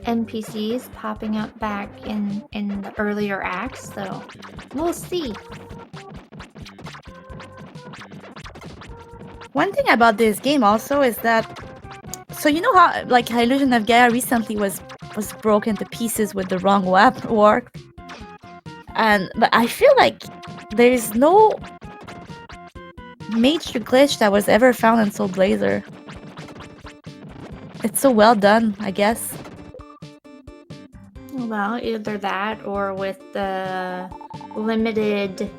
NPCs popping up back in the earlier acts, so we'll see. One thing about this game also is that, so you know how like Illusion of Gaia recently was broken to pieces with the wrong work, but I feel like there is no major glitch that was ever found in Soul Blazer. It's so well done, I guess. Well, either that or with the limited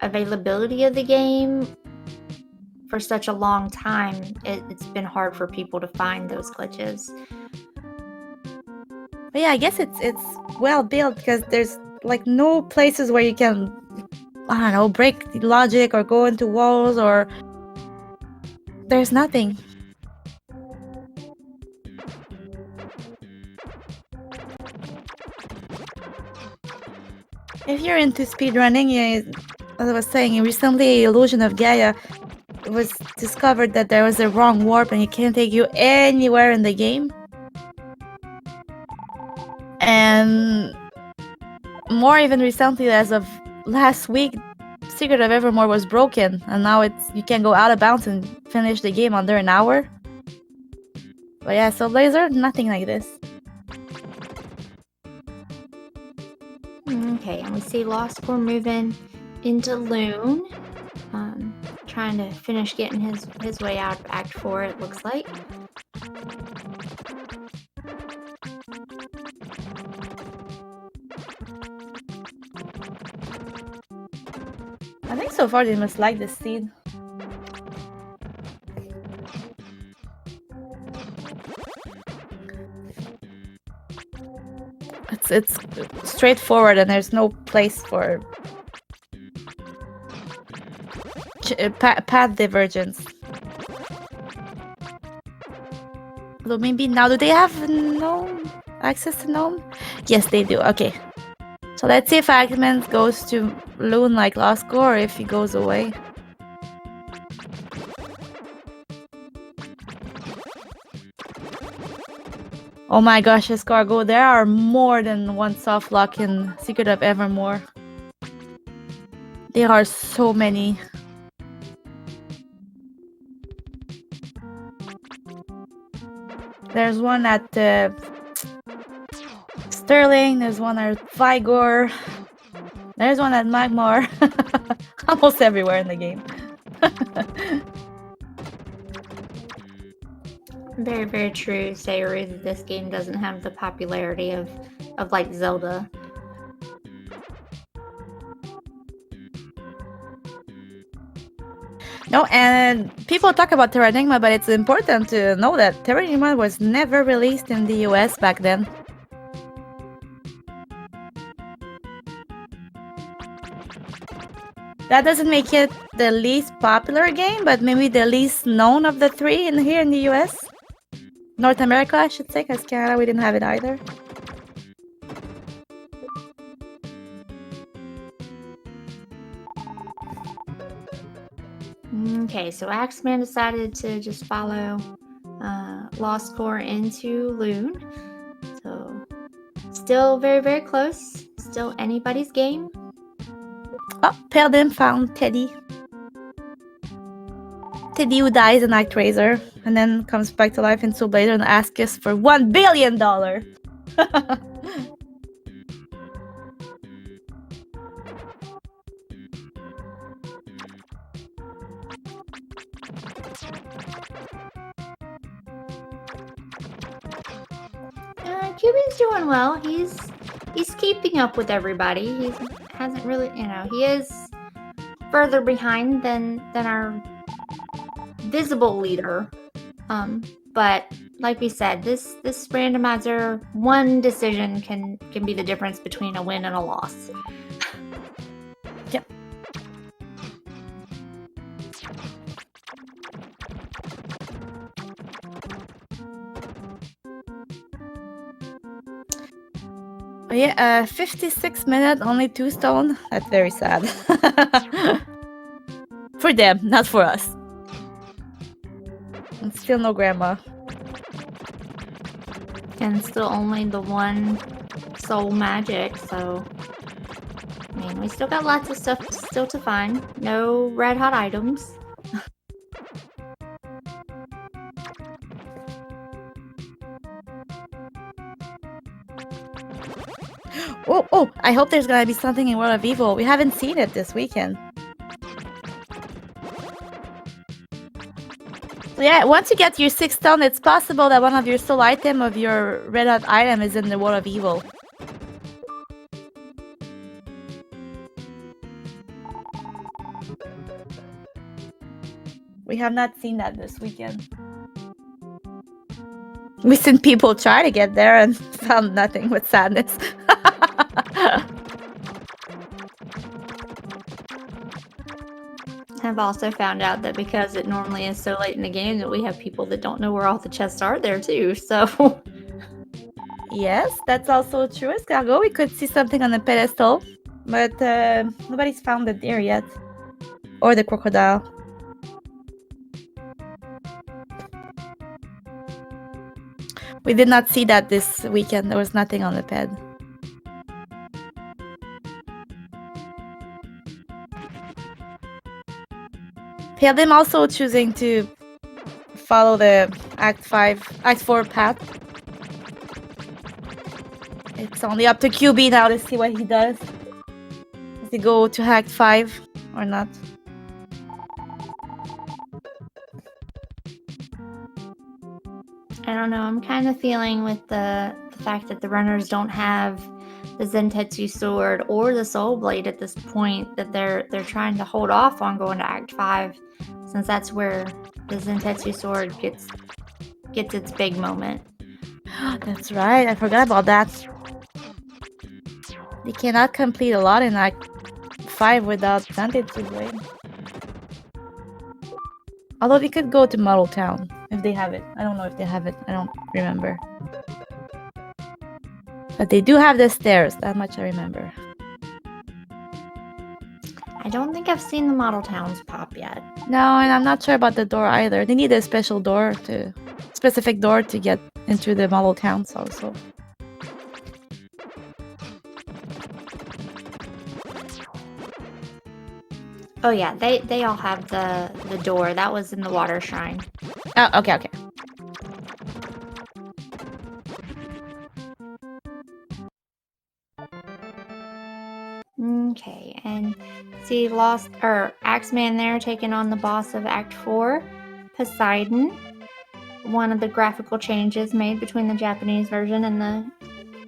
availability of the game for such a long time, it's been hard for people to find those glitches. But yeah, I guess it's well built because there's like no places where you can, I don't know, break the logic or go into walls, or there's nothing. If you're into speedrunning, as I was saying, recently Illusion of Gaia was discovered that there was a wrong warp and it can't take you anywhere in the game. And more even recently, as of last week, Secret of Evermore was broken, and now you can go out of bounds and finish the game under an hour. But yeah, so Blazer, nothing like this. Okay, and we see LostC0re moving into Loon, trying to finish getting his way out of Act 4, it looks like. I think so far they must like this scene. It's straightforward and there's no place for path divergence. Although maybe now, do they have access to Gnome? Yes, they do. Okay. So let's see if ALIENsCUBE goes to Loon like LostC0re, or if he goes away. Oh my gosh, escargot, there are more than one soft lock in Secret of Evermore. There are so many. There's one at Sterling, there's one at Vigor, there's one at Magmar. Almost everywhere in the game. Very, very true, SceoRe, that this game doesn't have the popularity of like Zelda. No, and people talk about Terranigma, but it's important to know that Terranigma was never released in the US back then. That doesn't make it the least popular game, but maybe the least known of the three here in the US. North America, I should say, because Canada, we didn't have it either. Okay, so AXEMan decided to just follow LostC0re into Loon. So, still very, very close. Still anybody's game. Oh, PaleDim found Teddy. Teddy who dies in Actraiser and then comes back to life in Soul Blazer and asks us for $1 billion. Cube's doing well. He's keeping up with everybody. He hasn't really, he is further behind than our visible leader. But like we said, this randomizer, one decision can be the difference between a win and a loss. Yep. Oh, yeah, 56 minutes, only 2 stone. That's very sad. For them, not for us. And still no grandma. And still only the one soul magic, so... I mean, we still got lots of stuff still to find. No red hot items. Oh, I hope there's gonna be something in World of Evil. We haven't seen it this weekend. So yeah, once you get your 6 stone, it's possible that one of your soul item of your red hot item is in the World of Evil. We have not seen that this weekend. We've seen people try to get there and found nothing but sadness. I've also found out that because it normally is so late in the game that we have people that don't know where all the chests are there too, so... Yes, that's also true. Escargot, we could see something on the pedestal, but nobody's found the deer yet. Or the crocodile. We did not see that this weekend. There was nothing on the ped. PaleDim also choosing to follow the Act 4 path. It's only up to QB now to see what he does. Does he go to Act 5 or not? I don't know, I'm kind of feeling with the fact that the runners don't have the Zentetsu sword or the Soul Blade at this point, that they're trying to hold off on going to Act 5, since that's where the Zentetsu sword gets its big moment. That's right, I forgot about that. They cannot complete a lot in Act 5 without Zentetsu Blade. Although we could go to Model Town if they have it. I don't know if they have it. I don't remember. But they do have the stairs. That much I remember. I don't think I've seen the Model Towns pop yet. No, and I'm not sure about the door either. They need a special door specific door to get into the Model Towns also. Oh yeah, they all have the door. That was in the water shrine. Oh, okay. Okay, and see AxeMan there taking on the boss of Act 4, Poseidon. One of the graphical changes made between the Japanese version and the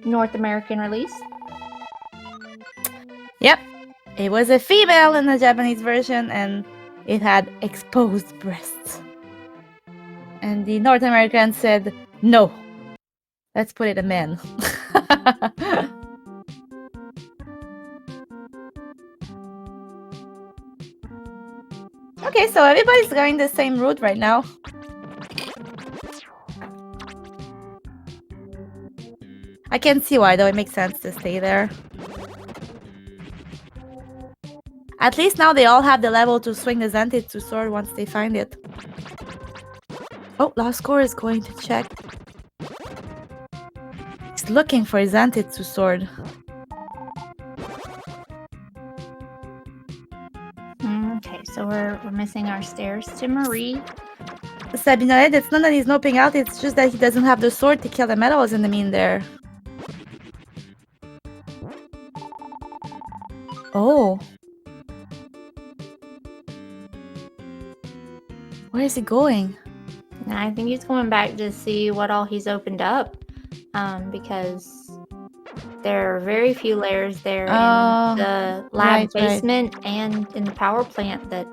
North American release. Yep. It was a female in the Japanese version and it had exposed breasts. And the North American said, no, let's put it a man. Okay, so everybody's going the same route right now. I can see why, though. It makes sense to stay there. At least now they all have the level to swing the Zentetsu sword once they find it. Oh, LostC0re is going to check. He's looking for his Zentetsu sword. Okay, so we're missing our stairs to Marie. Sabinoed, it's not that he's noping out, it's just that he doesn't have the sword to kill the metals in the mean there. Oh. Where is he going? I think he's going back to see what all he's opened up. Because there are very few layers there in the lab basement and in the power plant that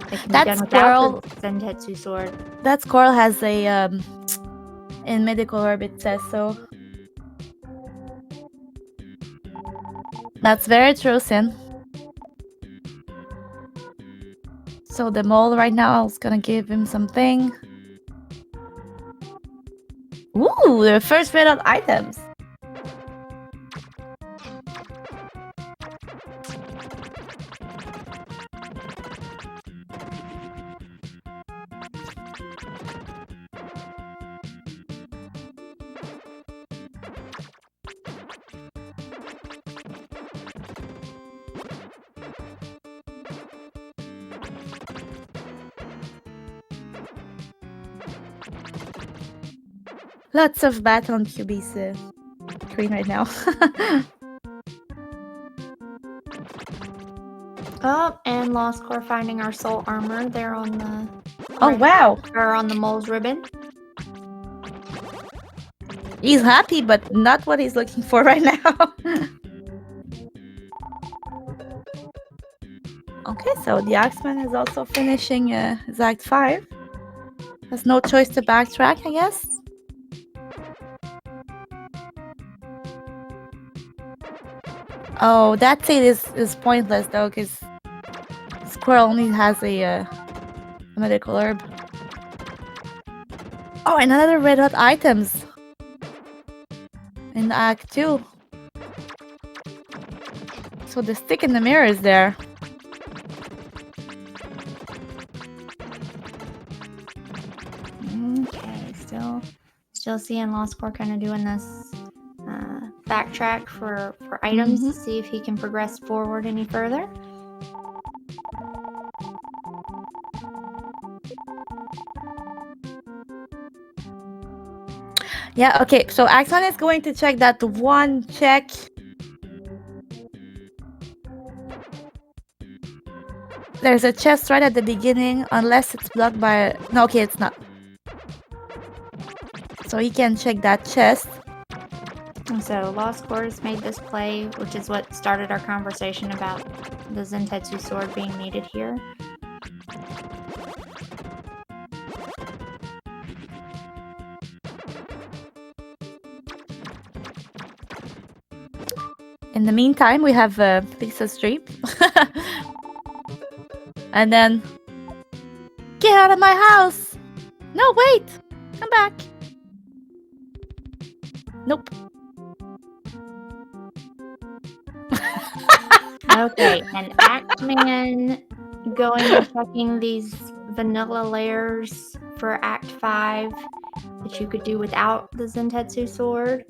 can be done without the Zentetsu sword. That squirrel has a in medical herb it says so. That's very true, Sin. So the mole right now is gonna give him something. Ooh, the first red hot items. Lots of battle on QB's screen right now. Oh, and LostC0re finding our soul armor there on the Oh, wow. or on the mole's ribbon. He's happy, but not what he's looking for right now. Okay, so the Axeman is also finishing his Act 5. Has no choice to backtrack, I guess. Oh, that seed is pointless though, because Squirrel only has a medical herb. Oh, and another red hot items in Act 2. So the stick in the mirror is there. Okay, still seeing LostC0re kind of doing this backtrack for items to see if he can progress forward any further. Yeah, okay, so Axon is going to check that one check. There's a chest right at the beginning, unless it's blocked by... No, okay, it's not. So he can check that chest. And so LostC0re's made this play, which is what started our conversation about the Zentetsu sword being needed here. In the meantime, we have Lisa's stream. And then... Get out of my house! No, wait! Come back! Nope. Okay, and AxeMan going and checking these vanilla layers for Act 5 that you could do without the Zentetsu sword.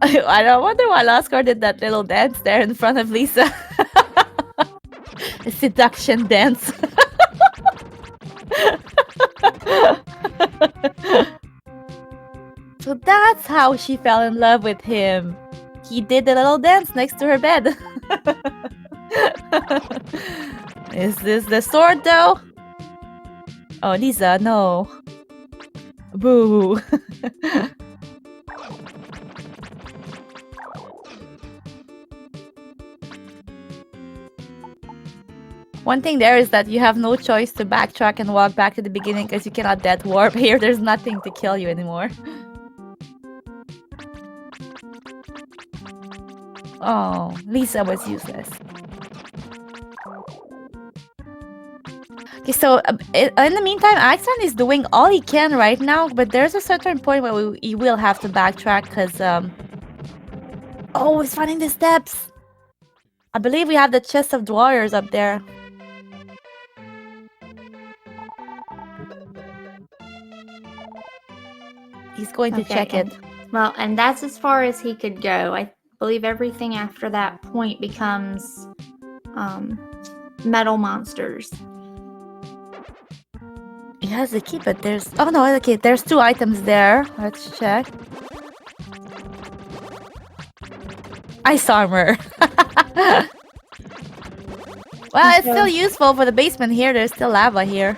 I don't wonder why LostC0re did that little dance there in front of Lisa. A seduction dance. So that's how she fell in love with him. He did a little dance next to her bed. Is this the sword though? Oh, Lisa, no. Boo. One thing there is that you have no choice to backtrack and walk back to the beginning because you cannot death warp. Here, there's nothing to kill you anymore. Oh, Lisa was useless. Okay, so in the meantime, Axon is doing all he can right now, but there's a certain point where he will have to backtrack because... Oh, he's finding the steps! I believe we have the chest of drawers up there. He's going to check it. Well, and that's as far as he could go. I believe everything after that point becomes metal monsters. He has the key, but there's... Oh no, okay, there's 2 items there. Let's check. Ice armor. Well, it's still useful for the basement here. There's still lava here.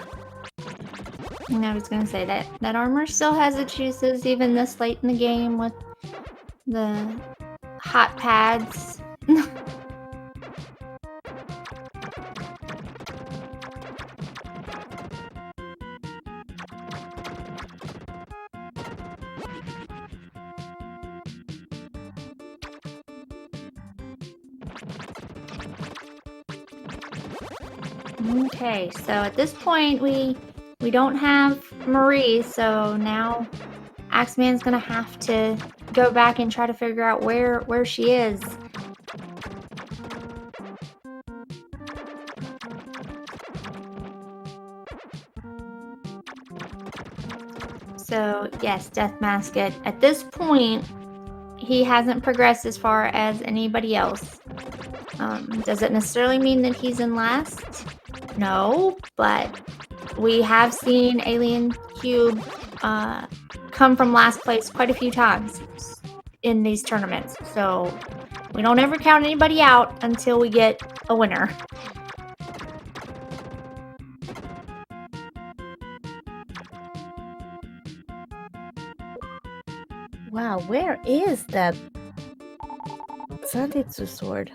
And I was gonna say that armor still has its uses even this late in the game with the hot pads. Okay, so at this point we don't have Marie, so now AxeMan's gonna have to go back and try to figure out where she is. So yes, Death Mask at this point he hasn't progressed as far as anybody else. Does it necessarily mean that he's in last? No, but we have seen ALIENsCUBE come from last place quite a few times in these tournaments. So we don't ever count anybody out until we get a winner. Wow, where is that Zantetsu sword?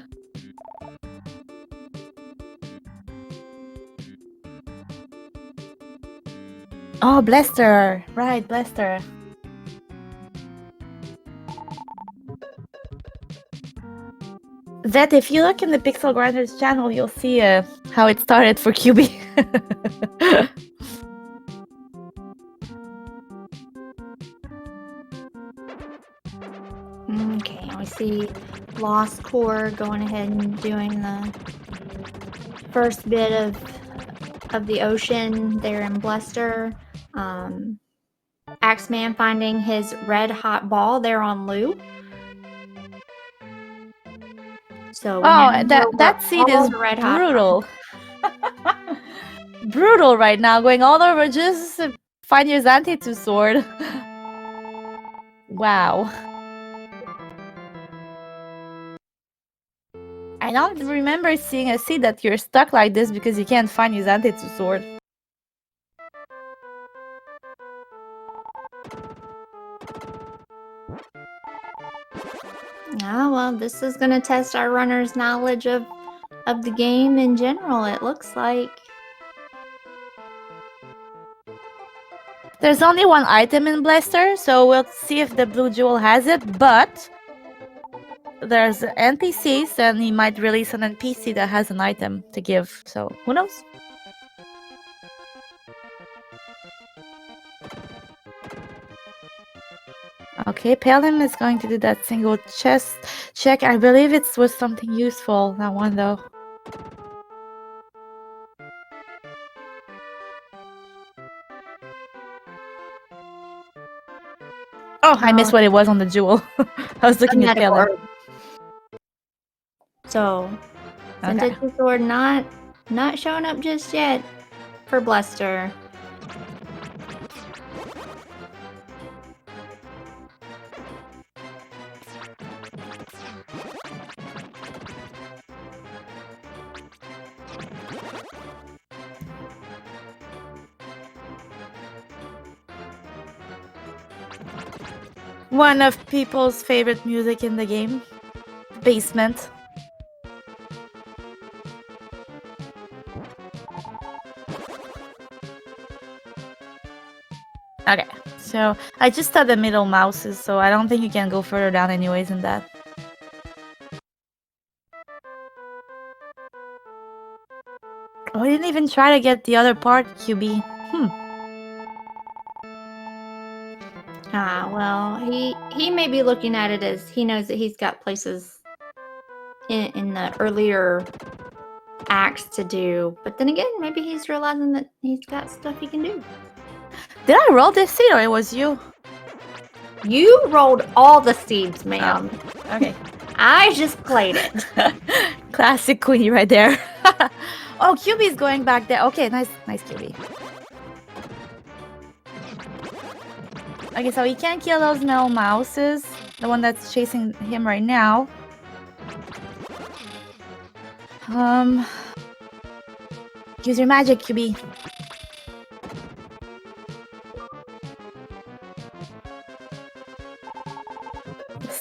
Oh, Blaster! Right, Blaster. That if you look in the Pixel Grinders channel, you'll see how it started for QB. Okay, we see LostC0re going ahead and doing the first bit of the ocean there in Bluster. AxeMan finding his red hot ball there on Lou. So that seed is brutal. Brutal right now, going all over just to find your Zantetsu sword. Wow. I don't remember seeing a seed that you're stuck like this because you can't find your Zantetsu sword. Ah, well, this is going to test our runner's knowledge of the game in general, it looks like. There's only one item in Blaster, so we'll see if the blue jewel has it, but there's NPCs and he might release an NPC that has an item to give, so who knows? Okay, PaleDim is going to do that single chest check. I believe it's with something useful, that one though. Oh, I missed what it was on the jewel. I was looking at PaleDim. So, Zantetsu sword not showing up just yet for Bluster. One of people's favorite music in the game. Basement. Okay, so I just had the middle mouses, so I don't think you can go further down anyways than that. Oh, I didn't even try to get the other part, QB. Ah, well, he may be looking at it as he knows that he's got places in the earlier acts to do, but then again, maybe he's realizing that he's got stuff he can do. Did I roll this seed or it was you? You rolled all the seeds, ma'am. Oh, okay. I just played it. Classic Queenie right there. Oh, QB's going back there. Okay, nice QB. Okay, so he can't kill those metal mouses. The one that's chasing him right now. Use your magic, QB.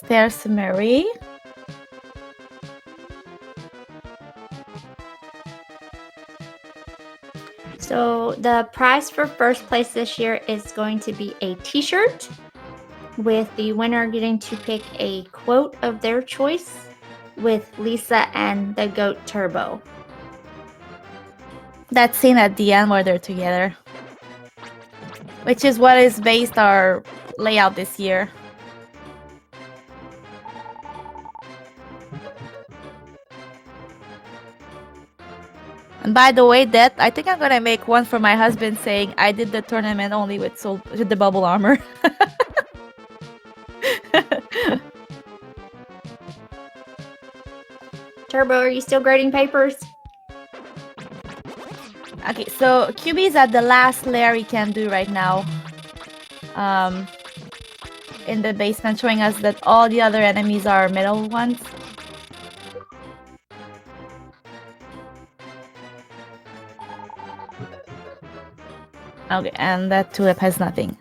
TheAxeMan301. So the prize for first place this year is going to be a t-shirt, with the winner getting to pick a quote of their choice with Lisa and the Goat Turbo. That scene at the end where they're together. Which is what is based our layout this year. And by the way, that I think I'm gonna make one for my husband saying I did the tournament only with the bubble armor. Turbo, are you still grading papers? Okay, so QB is at the last layer he can do right now. In the basement, showing us that all the other enemies are middle ones. Okay, and that tulip has nothing.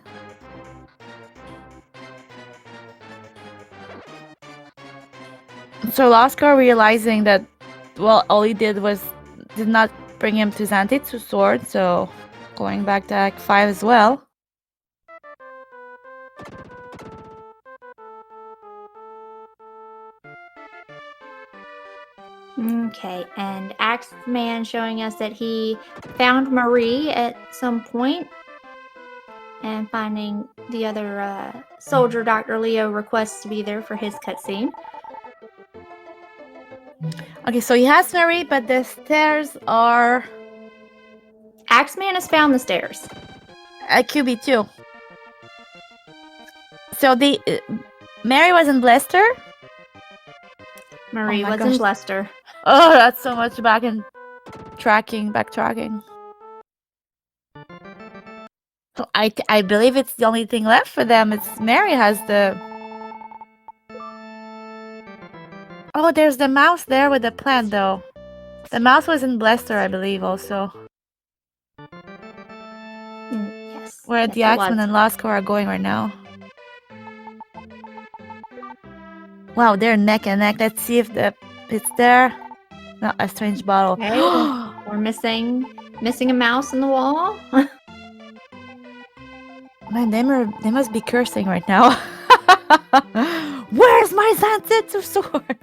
So LostC0re, realizing that, well, all he did not bring him to Zantetsu Sword, so going back to Act 5 as well. Okay, and AxeMan showing us that he found Marie at some point, and finding the other soldier, Dr. Leo, requests to be there for his cutscene. Okay, so he has Marie, but the stairs are... AxeMan has found the stairs. At QB too. So the... Mary was in Blaster? Marie was in Blaster. Oh, that's so much backtracking. So I believe it's the only thing left for them. It's Mary has the... Oh, there's the mouse there with the plant, though. The mouse was in Blaster, I believe, also. Yes. Where the AxeMan and LostC0re are going right now. Wow, they're neck and neck. Let's see if it's there. No, a strange bottle. Okay, we're missing a mouse in the wall. Man, they must be cursing right now. Where's my Zantetsu Sword?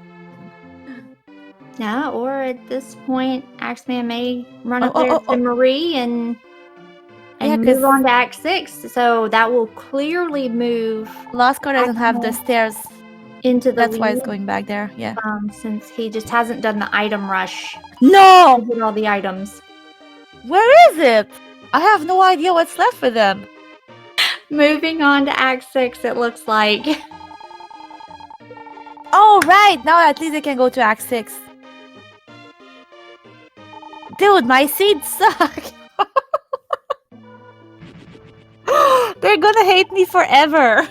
Yeah, or at this point, AxeMan may run up there to Marie and move on to Act 6. So that will clearly move. LostC0re doesn't have the stairs into the That's lead, why it's going back there, yeah. Since he just hasn't done the item rush. No! To get all the items. Where is it? I have no idea what's left for them. Moving on to Act 6, it looks like. Oh, right! Now at least I can go to Act 6. Dude, my seeds suck! They're gonna hate me forever!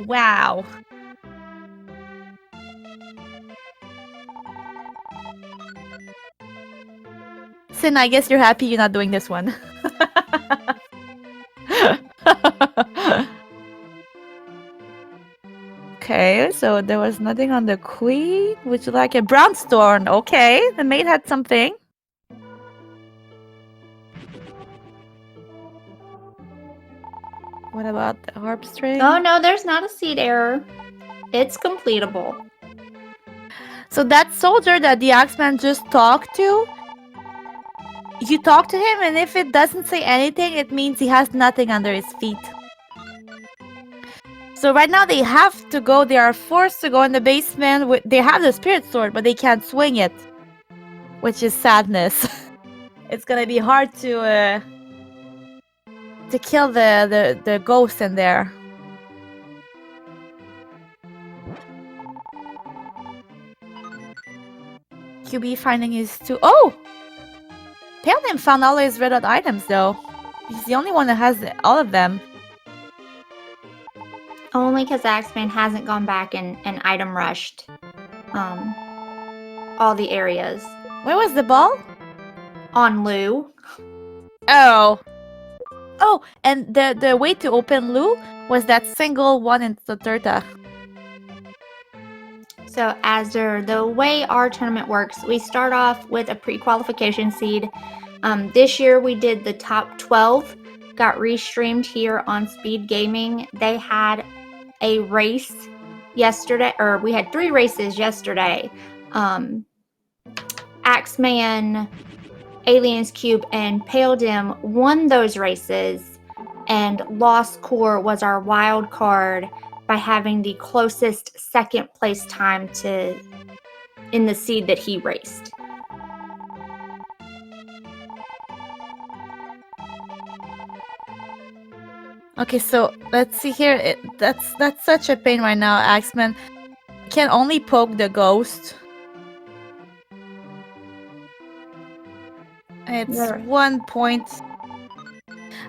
Wow. Sin, I guess you're happy you're not doing this one. Okay, so there was nothing on the queen. Would you like a brownstone? Okay, the maid had something. What about the harp string? Oh no, there's not a seed error. It's completable. So that soldier that the AxeMan just talked to, you talk to him, and if it doesn't say anything, it means he has nothing under his feet. So right now they have to go, they are forced to go in the basement. They have the spirit sword, but they can't swing it, which is sadness. It's gonna be hard to kill the ghost in there. QB finding his two... Oh! PaleDim found all his red dot items though. He's the only one that has all of them. Only because AxeMan hasn't gone back and item rushed all the areas. Where was the ball? On Lou. Oh. Oh, and the way to open Lou was that single one in Soterta. So the way our tournament works, we start off with a pre-qualification seed. This year we did the top 12, got restreamed here on SpeedGaming. They had a race yesterday, or we had 3 races yesterday. AxeMan, ALIENsCUBE, and PaleDim won those races, and LostC0re was our wild card by having the closest second place time in the seed that he raced. Okay, so let's see here. That's such a pain right now. AxeMan can only poke the ghost. It's You're- 1 point.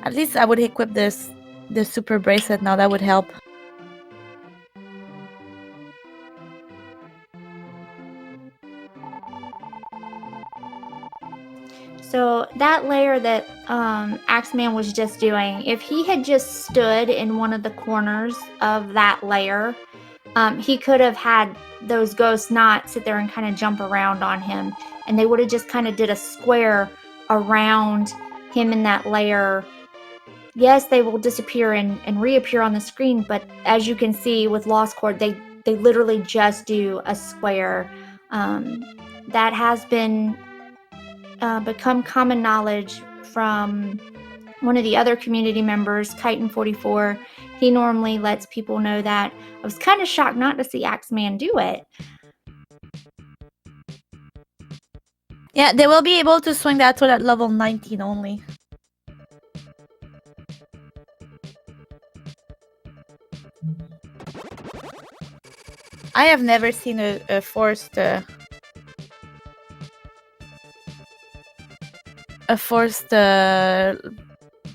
At least I would equip the super bracelet now. That would help. So that layer that Axeman was just doing, if he had just stood in one of the corners of that layer, he could have had those ghosts not sit there and kind of jump around on him, and they would have just kind of did a square around him in that layer. Yes, they will disappear and reappear on the screen, but as you can see with LostC0re, they literally just do a square. That has been become common knowledge from one of the other community members, Chitin44. He normally lets people know that. I was kind of shocked not to see Axeman do it. Yeah, they will be able to swing that sword at level 19 only. I have never seen a forced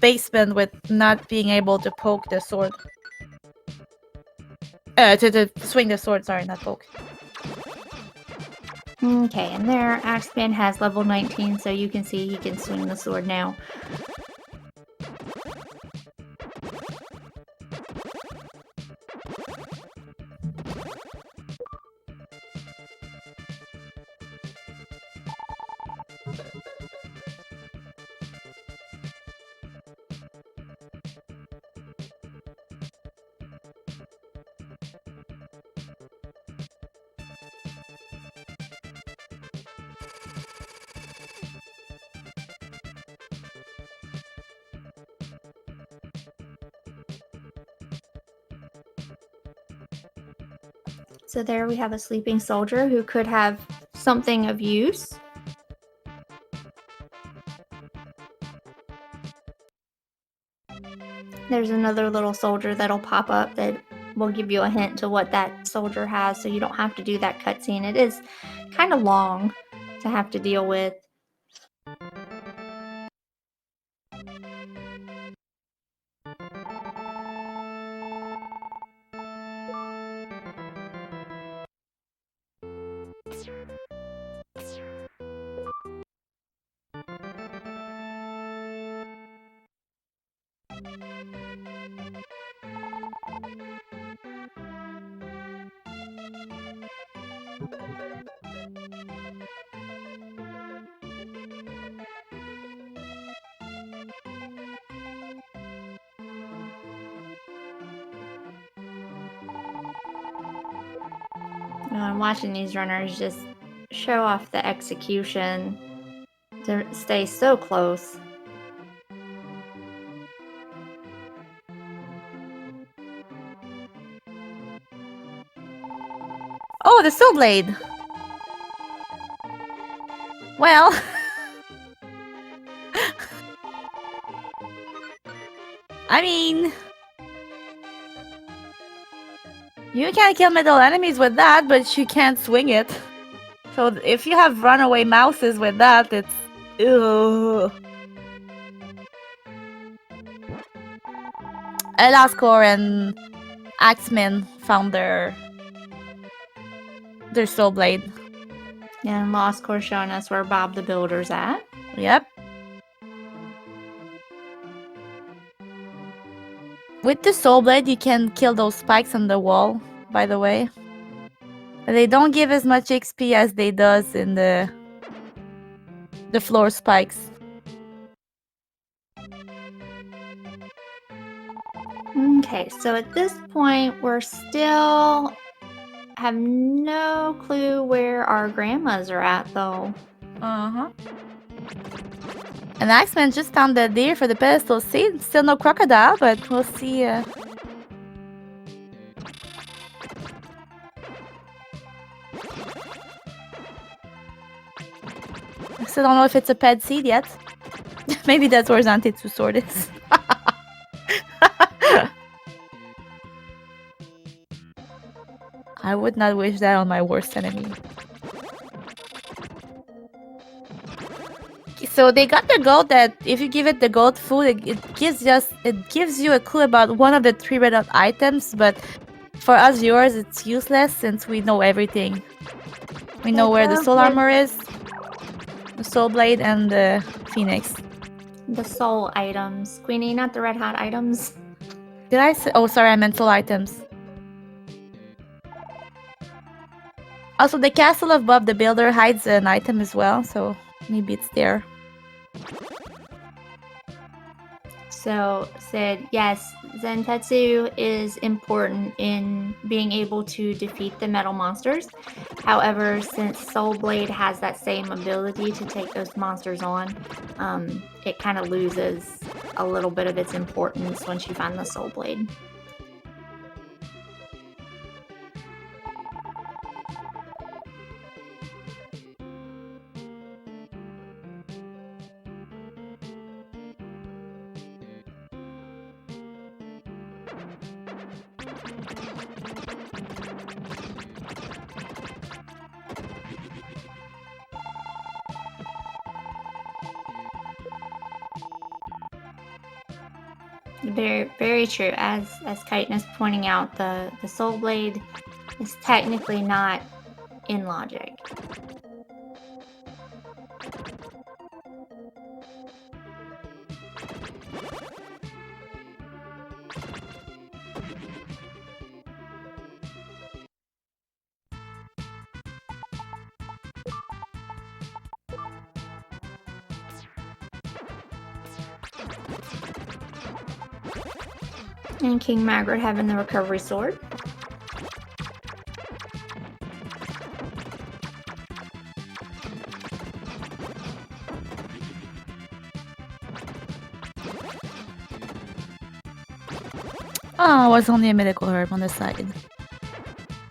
basement with not being able to poke the sword. To swing the sword, sorry, not poke. Okay, and there, Axeman has level 19, so you can see he can swing the sword now. So there we have a sleeping soldier who could have something of use. There's another little soldier that'll pop up that will give you a hint to what that soldier has, so you don't have to do that cutscene. It is kind of long to have to deal with. I'm watching these runners just show off the execution to stay so close. Oh, the Soul Blade! Well... I mean... You can kill middle enemies with that, but you can't swing it. So if you have runaway mouses with that, it's... Ugh. LostC0re and Axeman found their Soul Blade. And LostC0re showing us where Bob the Builder's at. Yep. With the Soul Blade, you can kill those spikes on the wall, by the way. But they don't give as much XP as they does in the floor spikes. Okay, so at this point, we're still have no clue where our grandmas are at, though. Uh-huh. And Axeman just found the deer for the pedestal scene. Still no crocodile, but we'll see. I still don't know if it's a ped seed yet. Maybe that's where Zantetsu sword is. I would not wish that on my worst enemy. So they got the gold that if you give it the gold food, it gives you a clue about one of the 3 red dot items. But for us viewers, it's useless since we know everything. We know where the soul armor is, the soul blade, and the phoenix. The soul items, Queenie, not the red hat items. Did I say? Oh, sorry, I meant soul items. Also, the castle of Bob the Builder hides an item as well, so maybe it's there. So, Sid, yes, Zentetsu is important in being able to defeat the metal monsters. However, since Soul Blade has that same ability to take those monsters on, it kind of loses a little bit of its importance once you find the Soul Blade. Very, very true. As Chitin is pointing out, the Soul Blade is technically not in logic. And King Magritte having the recovery sword. Oh, it's only a medical herb on the side.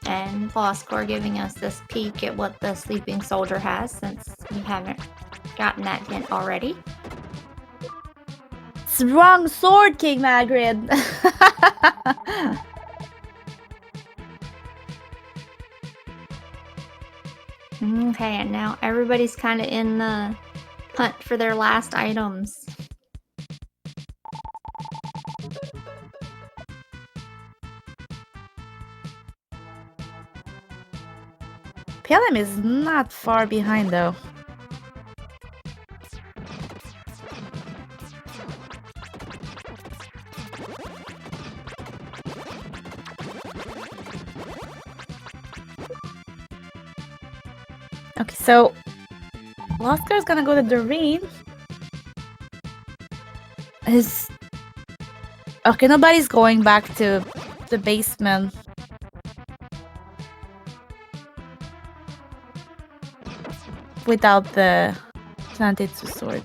And LostC0re giving us this peek at what the sleeping soldier has, since we haven't gotten that hint already. It's wrong sword, King Magritte. Okay, and now everybody's kind of in the hunt for their last items. PaleDim is not far behind though. Okay, so LostC0re is gonna go to Doreen. Okay, nobody's going back to the basement. Without the Zantetsu sword.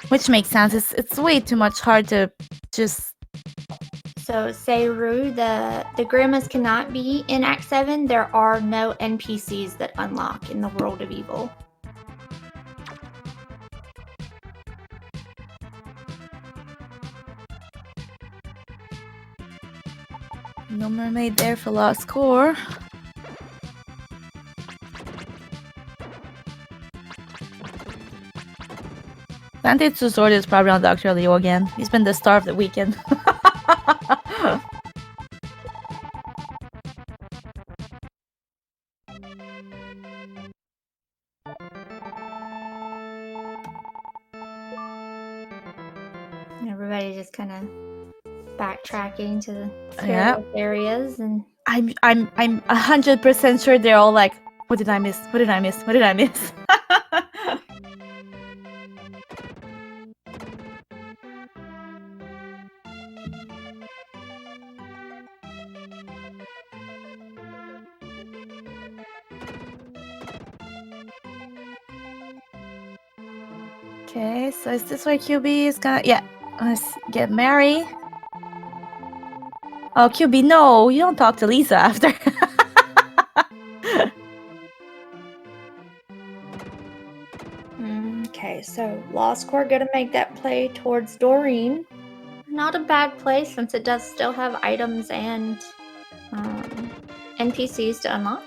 Which makes sense. It's way too much hard to just... So, SeRu, the Grandmas cannot be in Act 7. There are no NPCs that unlock in the World of Evil. No mermaid there for LostC0re. Zantetsu sword is probably on Dr. Leo again. He's been the star of the weekend. Everybody just kind of backtracking to the various areas, and I'm 100% sure they're all like, what did I miss? What did I miss? What did I miss? Okay, so is this where QB is gonna... Yeah, let's get married. Oh, QB, no, you don't talk to Lisa after. Okay, so LostC0re gonna make that play towards Doreen. not a bad place since it does still have items and NPCs to unlock.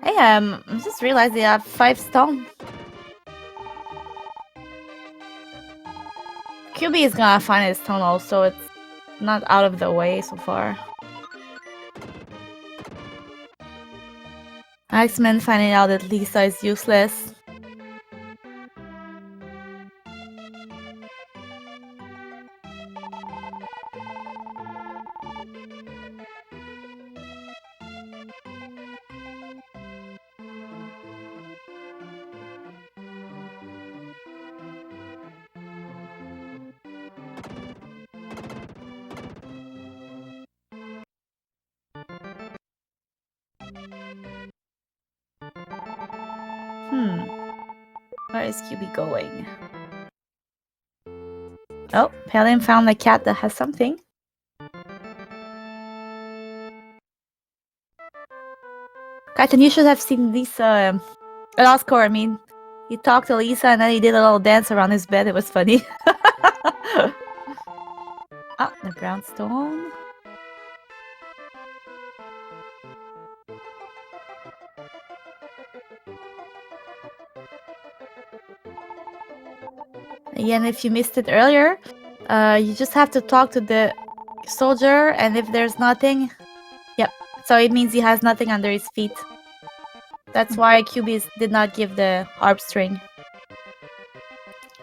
Hey, I just realized they have 5 stone. QB is gonna find his stone also. It's not out of the way so far. ALIENsCUBE finding out that Lisa is useless. Where is QB going? Oh, PaleDim found a cat that has something. Kaiten, you should have seen Lisa. LostC0re, I mean. He talked to Lisa and then he did a little dance around his bed. It was funny. Oh, the brown stone. Again, if you missed it earlier, you just have to talk to the soldier, and if there's nothing, yep. So it means he has nothing under his feet. That's why QB did not give the harp string.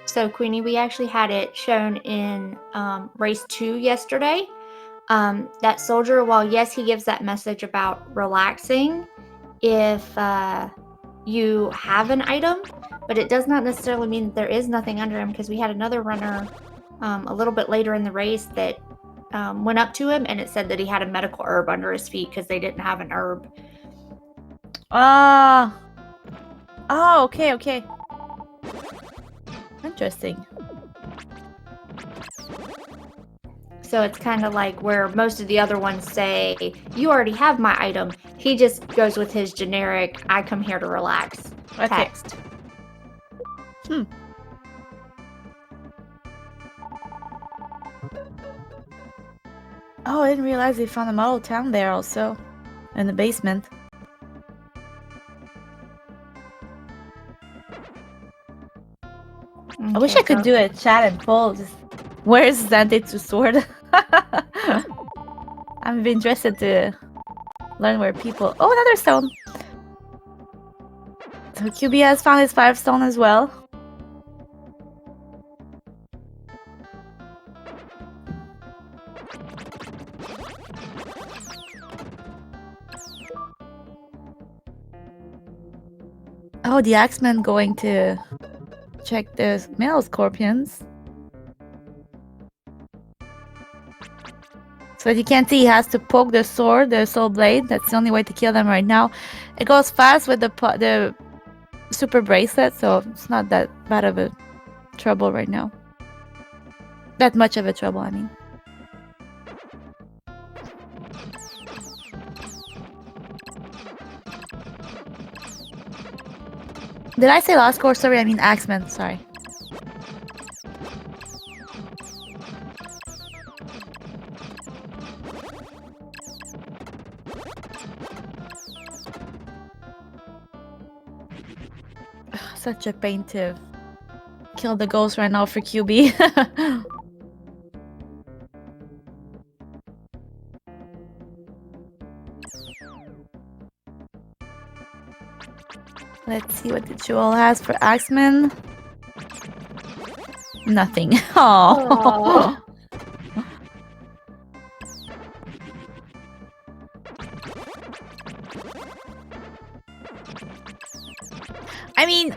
So Queenie, we actually had it shown in race 2 yesterday. That soldier, while yes, he gives that message about relaxing if you have an item, but it does not necessarily mean that there is nothing under him, because we had another runner a little bit later in the race that went up to him and it said that he had a medical herb under his feet because they didn't have an herb. Oh, okay. Interesting. So it's kind of like where most of the other ones say, you already have my item. He just goes with his generic, I come here to relax text. Oh, I didn't realize they found a model town there also. In the basement. I wish I could do a chat and poll. Just, where's TheAxeMan301? I'm interested to learn where people... Oh, another stone! So QB has found his 5 stone as well. Oh, the ALIENsCUBE going to check the male scorpions. So as you can see, he has to poke the sword, the soul blade. That's the only way to kill them right now. It goes fast with the super bracelet, so it's not that bad of a trouble right now. That much of a trouble, I mean. Did I say LostC0re? Sorry, I mean ALIENsCUBE, sorry. Such a pain to kill the ghost right now for QB. Let's see what the jewel has for ALIENsCUBE. Nothing. Oh. I mean,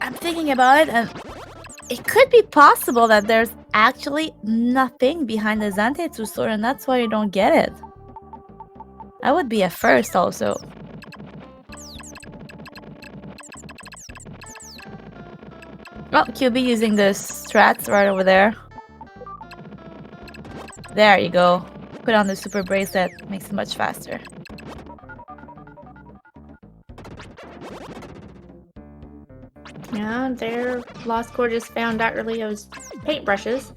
I'm thinking about it, and it could be possible that there's actually nothing behind the TheAxeMan301, and that's why you don't get it. That would be a first also. Oh, QB using the strats right over there. There you go. Put on the super bracelet. Makes it much faster. Yeah, there. LostC0re just found out earlier. paintbrushes.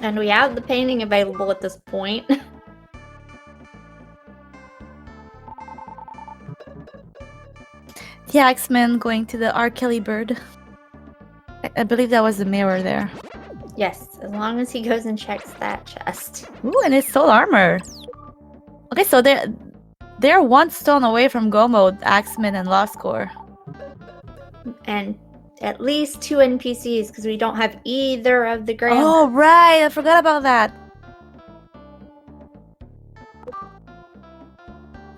And we have the painting available at this point. The Axeman going to the R. Kelly bird. I believe that was the mirror there. Yes, as long as he goes and checks that chest. Ooh, and it's soul armor. Okay, so they're one stone away from go mode, Axeman and LostC0re. And at least 2 NPCs, because we don't have either of the grandmas. Oh, right. I forgot about that.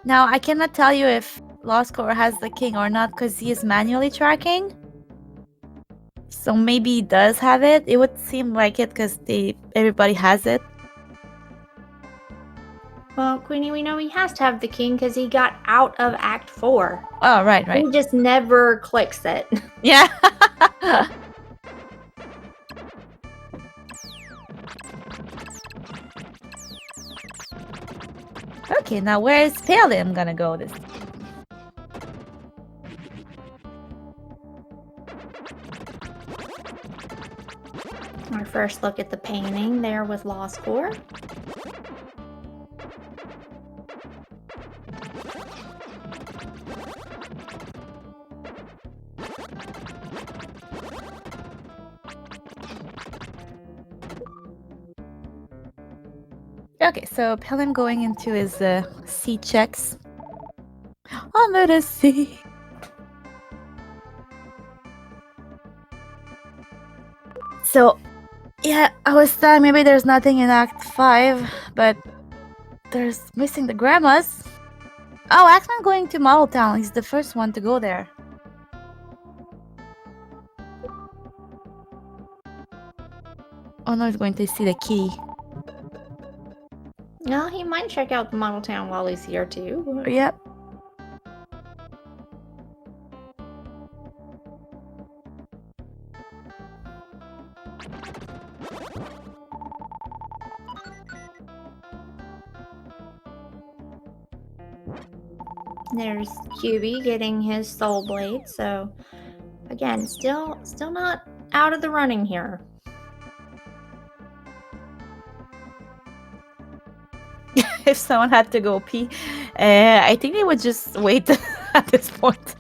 Now, I cannot tell you if LostC0re has the king or not because he is manually tracking. So maybe he does have it. It would seem like it because everybody has it. Well, Queenie, we know he has to have the king because he got out of Act 4. Oh, right. He just never clicks it. Yeah. Okay, now where is PaleDim gonna go this? Our first look at the painting there with LostC0re. Okay, so PaleDim going into his sea checks. Under the sea. So, yeah, I was thought maybe there's nothing in Act 5, but there's missing the grandmas. Oh, Axeman going to Model Town. He's the first one to go there. Oh no, he's going to see the kitty. No, he might check out the model town while he's here too. Yep. There's QB getting his soul blade, so again, still not out of the running here. If someone had to go pee, I think they would just wait at this point.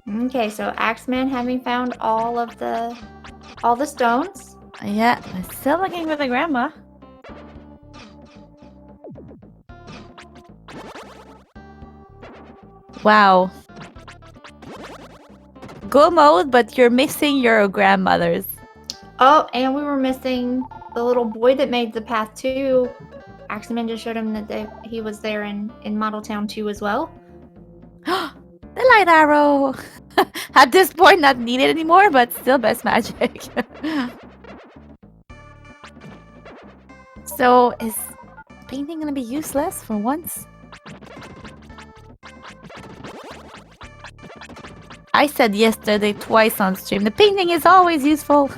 Okay, so Axeman having found all the stones. Yeah, I'm still looking for the grandma. Wow. Go mode, but you're missing your grandmothers. Oh, and we were missing the little boy that made the path too. Axeman just showed him that he was there in Model Town 2 as well. The light arrow! At this point, not needed anymore, but still best magic. So, is painting gonna be useless for once? I said yesterday twice on stream, the painting is always useful.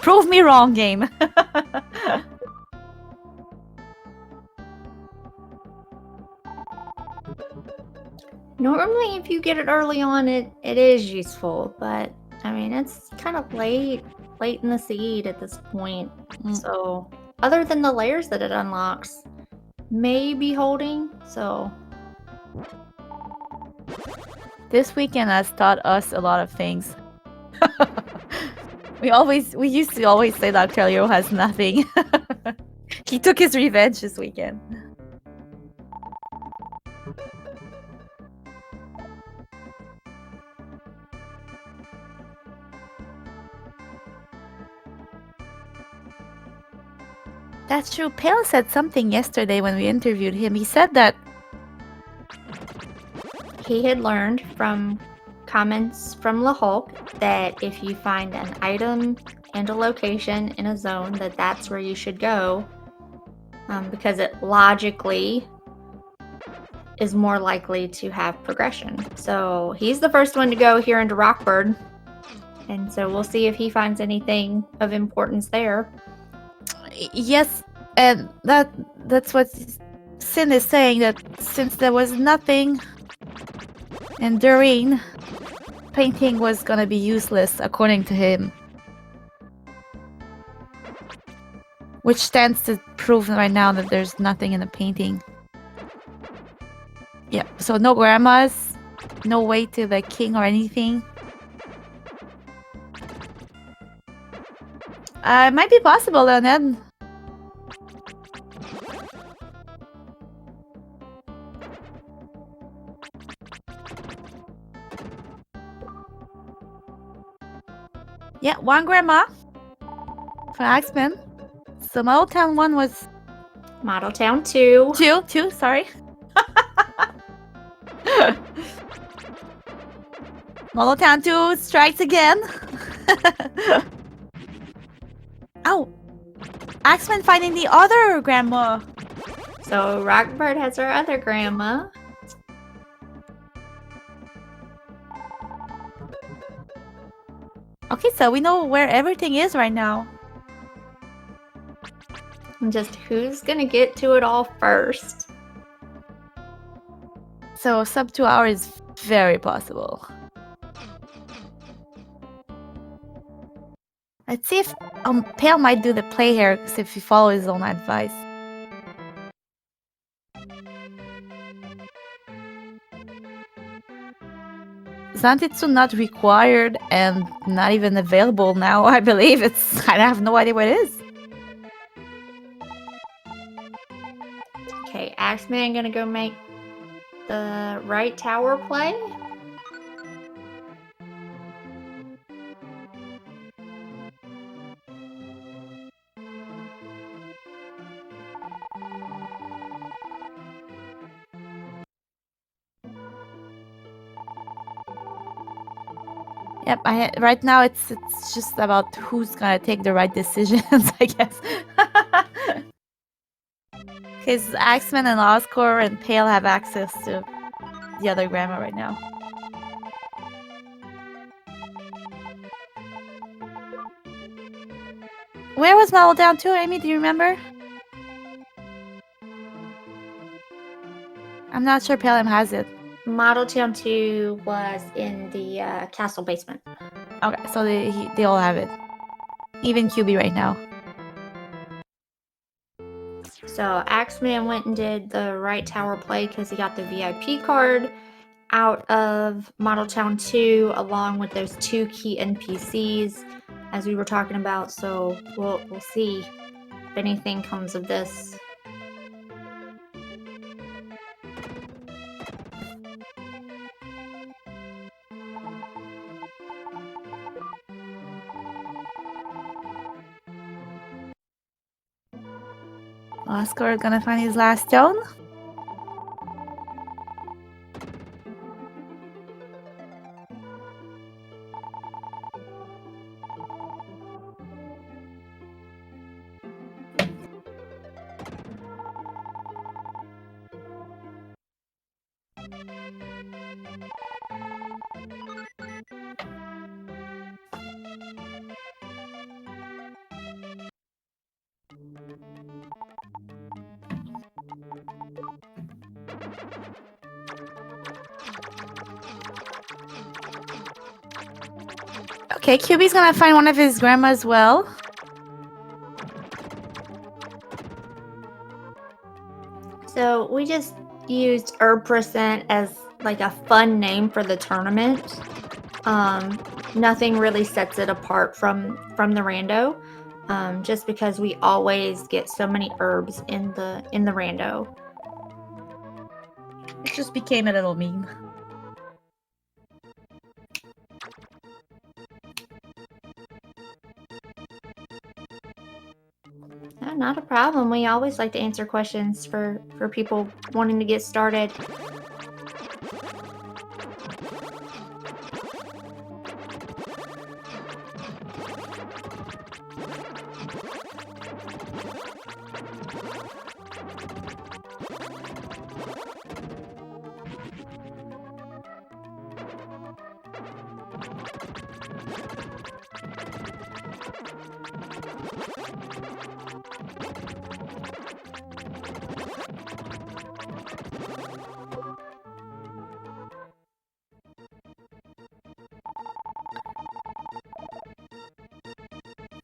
Prove me wrong, game. Normally, if you get it early on, it is useful, but I mean, it's kind of late in the seed at this point. So, other than the layers that it unlocks, may be holding, so... This weekend has taught us a lot of things. We used to always say that Kelly has nothing. He took his revenge this weekend. That's true. Pale said something yesterday when we interviewed him. He said that he had learned from comments from La Hulk that if you find an item and a location in a zone, that's where you should go, because it logically is more likely to have progression. So he's the first one to go here into Rockbird, and so we'll see if he finds anything of importance there. yes, and that's what's Sin is saying that since there was nothing in Doreen, painting was gonna be useless, according to him. Which stands to prove right now that there's nothing in the painting. Yeah, so no grandmas, no way to the king or anything. It might be possible, Leonid. Yeah, one grandma for Axeman. So Model Town 1 was... Model Town 2. Two, sorry. Model Town 2 strikes again. Oh! Axeman finding the other grandma. So Rockbird has our other grandma. Okay, so we know where everything is right now. And just who's gonna get to it all first? So sub 2 hours is very possible. Let's see if Pale might do the play here, because if he follows his own advice. Zantitsu not required and not even available now, I believe. I have no idea what it is. Okay, Axeman gonna go make the right tower play. Yep, right now it's just about who's gonna take the right decisions, I guess. Because Axeman and LostC0re and Pale have access to the other grandma right now. Where was Model Town 2, Amy? Do you remember? I'm not sure PaleDim has it. Model Town 2 was in the castle basement. Okay, so they all have it. Even QB right now. So Axeman went and did the right tower play because he got the VIP card out of Model Town 2 along with those 2 key NPCs as we were talking about. So we'll see if anything comes of this. LostC0re gonna find his last stone. Okay, QB's gonna find one of his grandma as well. So we just used Herb Percent as like a fun name for the tournament. Nothing really sets it apart from the rando, just because we always get so many herbs in the rando. It just became a little meme. No, not a problem. We always like to answer questions for people wanting to get started.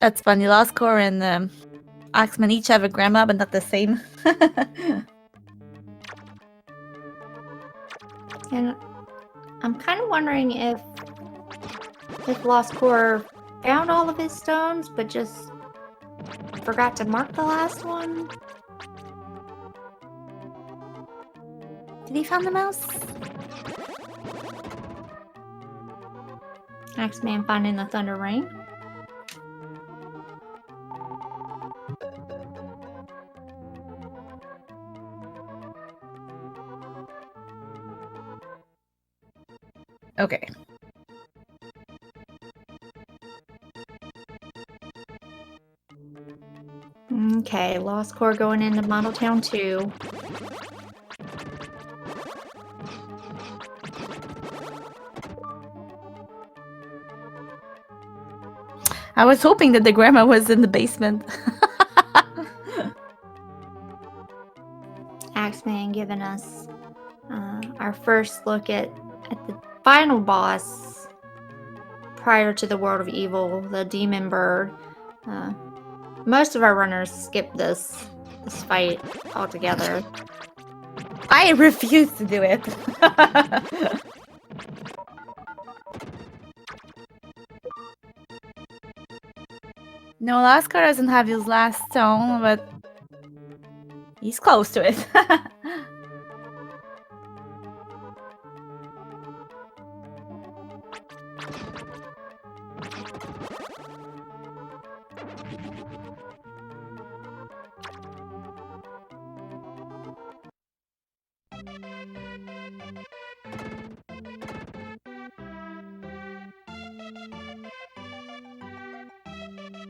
That's funny. LostC0re and AxeMan each have a grandma, but not the same. And I'm kind of wondering if LostC0re found all of his stones, but just forgot to mark the last one. Did he find the mouse? AxeMan finding the Thunder Ring. Okay. Okay, LostC0re going into Model Town 2. I was hoping that the grandma was in the basement. AxeMan giving us our first look at the final boss prior to the World of Evil, the Demon Bird. Most of our runners skip this fight altogether. I refuse to do it. No, LostC0re doesn't have his last stone, but he's close to it.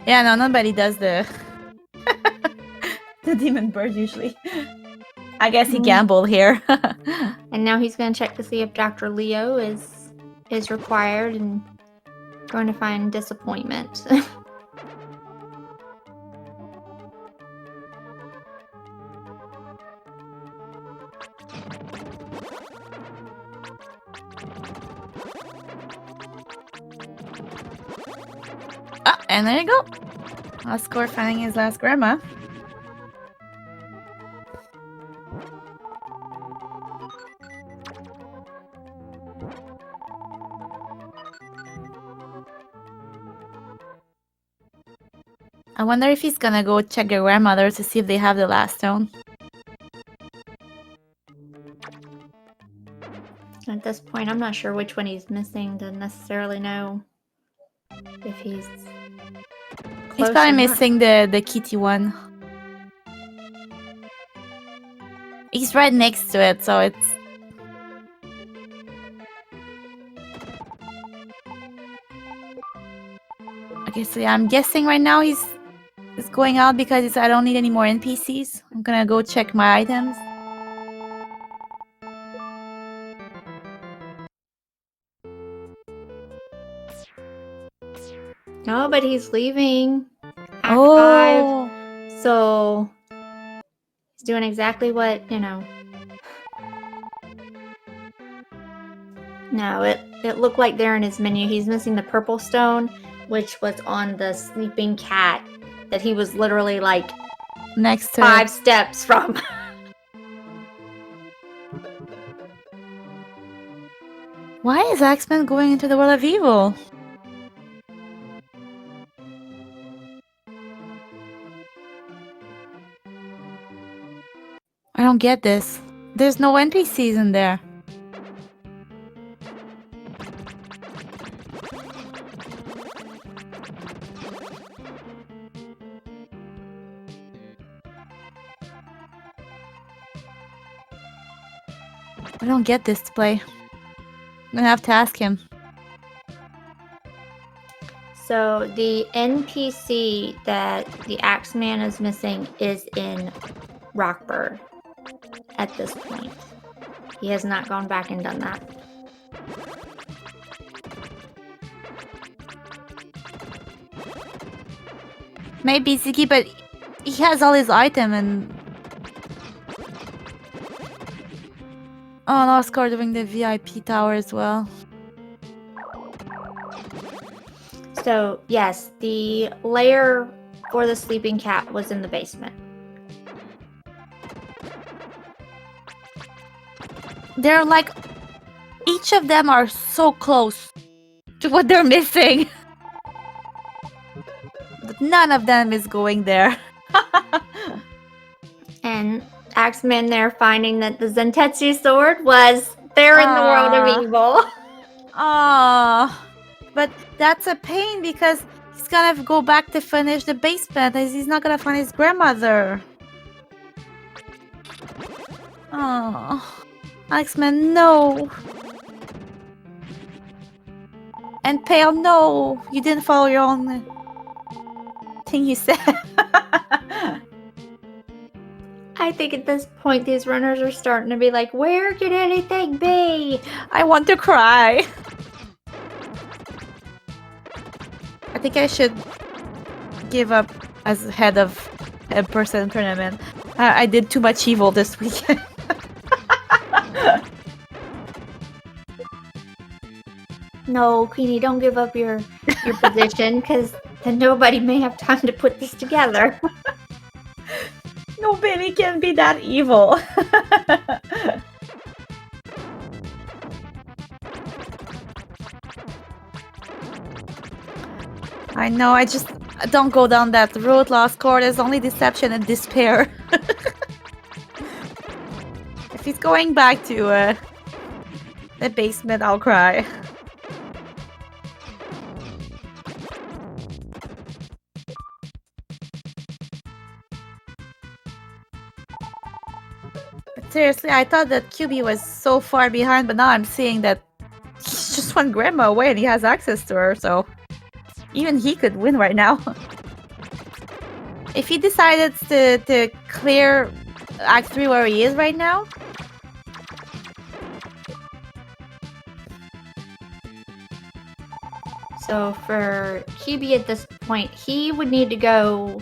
Yeah, no, nobody does the the demon bird usually. I guess he gambled here. And now he's going to check to see if Dr. Leo is required, and going to find disappointment. Ah, and there you go. LostC0re finding his last grandma. I wonder if he's gonna go check their grandmother to see if they have the last stone. At this point, I'm not sure which one he's missing to necessarily know if he's close. He's probably missing the kitty one. He's right next to it, so it's... Okay, so yeah, I'm guessing right now he's going out because I don't need any more NPCs. I'm gonna go check my items. No, but he's leaving. Act 5. So he's doing exactly what, you know. No, it looked like there in his menu he's missing the purple stone, which was on the sleeping cat that he was literally like next to 5 steps from. Why is AxeMan going into the world of evil? I don't get this. There's no NPCs in there. I don't get this play. I'm gonna have to ask him. So the NPC that the AxeMan is missing is in Rockbird at this point. He has not gone back and done that. Maybe Ziggy, but he has all his item and... Oh, LostC0re doing the VIP tower as well. So, yes, the lair for the sleeping cat was in the basement. They're like, each of them are so close to what they're missing. But none of them is going there. And AxeMan there finding that the Zentetsu sword was there in the world of evil. But that's a pain because he's gonna go back to finish the basement as he's not gonna find his grandmother. AxeMan, no. And Pale, no. You didn't follow your own thing you said. I think at this point these runners are starting to be like, where could anything be? I want to cry. I think I should give up as head of a person tournament. I did too much evil this weekend. No, Queenie, don't give up your position, because then nobody may have time to put this together. Nobody can be that evil. I know, I just don't go down that road, LostC0re. There's only deception and despair. If he's going back to the basement, I'll cry. But seriously, I thought that QB was so far behind, but now I'm seeing that he's just one grandma away and he has access to her, so even he could win right now. If he decided to clear Act 3 where he is right now, So for QB at this point, he would need to go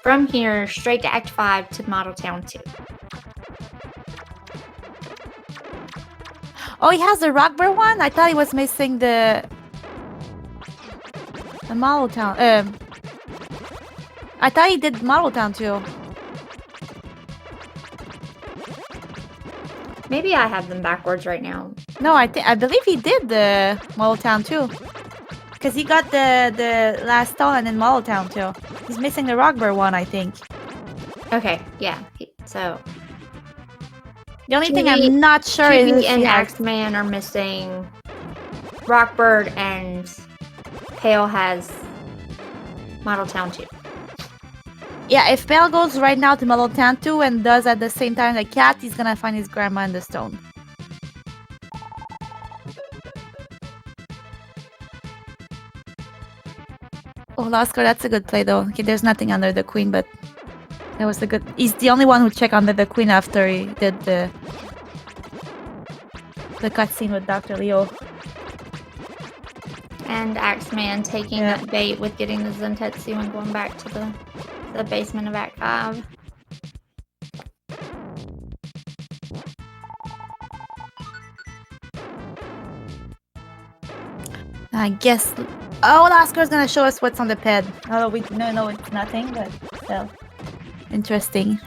from here straight to Act 5 to Model Town 2. oh, he has the Rockbird one? I thought he was missing the Model Town. I thought he did Model Town too. Maybe I have them backwards right now. No, I believe he did the Model Town too. Because he got the last stone and then Model Town too. He's missing the Rockbird one, I think. Okay, yeah. So The only thing QB I'm not sure is QB if and he has... AxeMan are missing Rockbird, and Pale has Model Town 2. Yeah, if Pale goes right now to Model Town 2 and does at the same time the cat, he's gonna find his grandma in the stone. Oh, LostC0re, that's a good play though. Okay, there's nothing under the queen, but that was a good... He's the only one who checked under the queen after he did the cutscene with Dr. Leo. And AxeMan taking that bait with getting the Zentetsu and going back to the basement of Act 5. I guess... Oh, LostC0re's gonna show us what's on the pad. Oh, we no, it's nothing, but still interesting.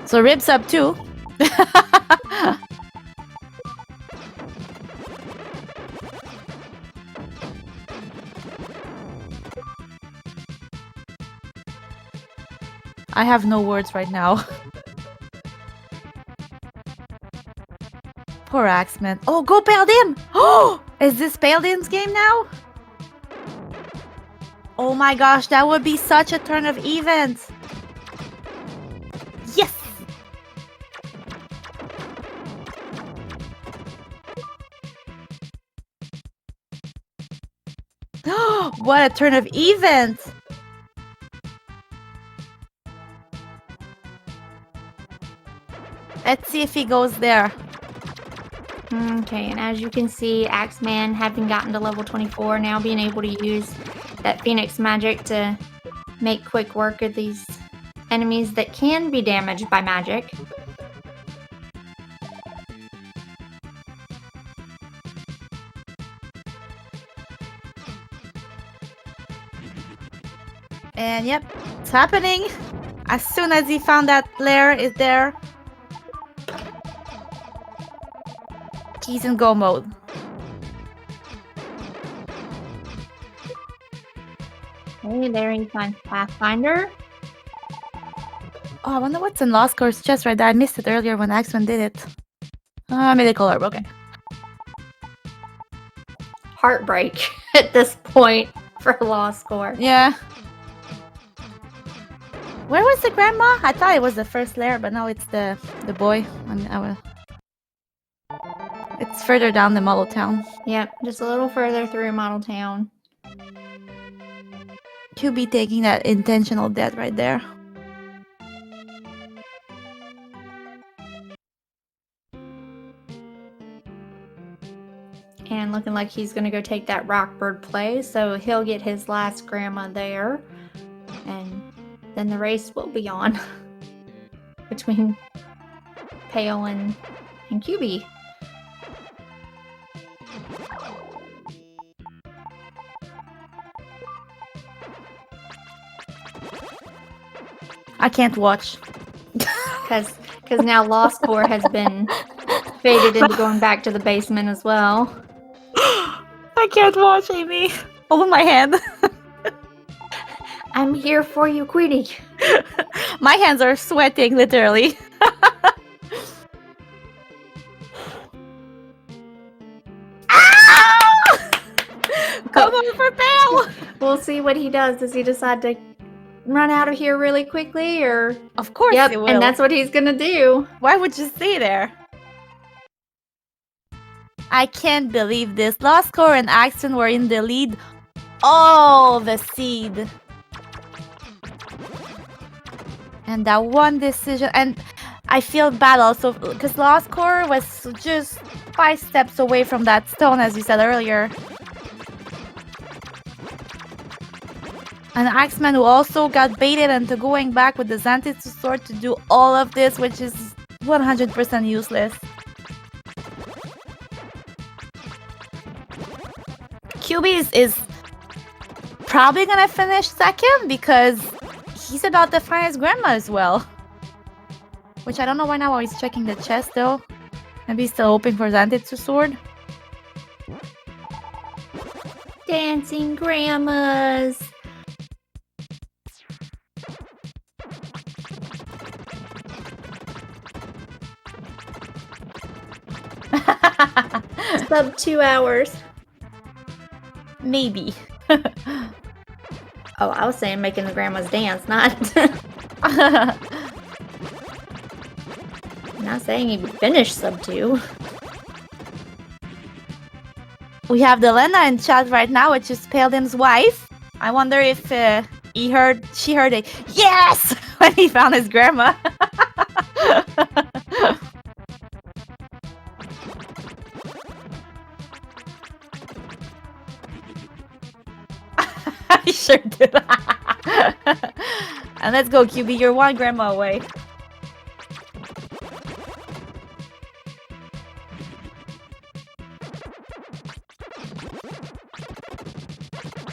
So Rib's up too. I have no words right now. Poor AxeMan. Oh, go PaleDim! Oh, is this PaleDim's game now? Oh my gosh, that would be such a turn of events. Yes! What a turn of events! Let's see if he goes there. Okay, and as you can see, AxeMan, having gotten to level 24, now being able to use that Phoenix magic to make quick work of these enemies that can be damaged by magic. And yep, it's happening. As soon as he found that lair is there, he's in go mode. Hey, there he finds Pathfinder. Oh, I wonder what's in LostC0re's chest right there. I missed it earlier when ALIEnSCUBE did it. Medical herb, okay. Heartbreak at this point for LostC0re. Yeah. Where was the grandma? I thought it was the first lair, but no, it's the boy. It's further down the model town. Yep, just a little further through model town. QB taking that intentional death right there. And looking like he's gonna go take that Rockbird play, so he'll get his last grandma there. And then the race will be on between Pale and QB. I can't watch. Because now LostC0re has been faded into going back to the basement as well. I can't watch, Amy. Hold my hand. I'm here for you, Queenie. My hands are sweating, literally. Come on for Pale! We'll see what he does. Does he decide to run out of here really quickly, or? Of course Yep, he will. and that's what he's gonna do. Why would you stay there? I can't believe this. LostC0re and ALIEnSCUBE were in the lead all the seed. And that one decision, and I feel bad also because LostC0re was just 5 steps away from that stone, as you said earlier. And ALIEnSCUBE who also got baited into going back with the Zantetsu to do all of this, which is 100% useless. QB is probably gonna finish second because he's about to find his grandma as well. Which I don't know why now he's checking the chest though. Maybe he's still hoping for Zantetsu sword. Dancing grandmas. Sub 2 hours. Maybe. Oh, I was saying making the grandmas dance, not not saying he would finish sub 2. We have the Lena in chat right now, which is PaleDim's wife. I wonder if she heard a yes when he found his grandma. I sure did. And let's go, QB. You're one grandma away.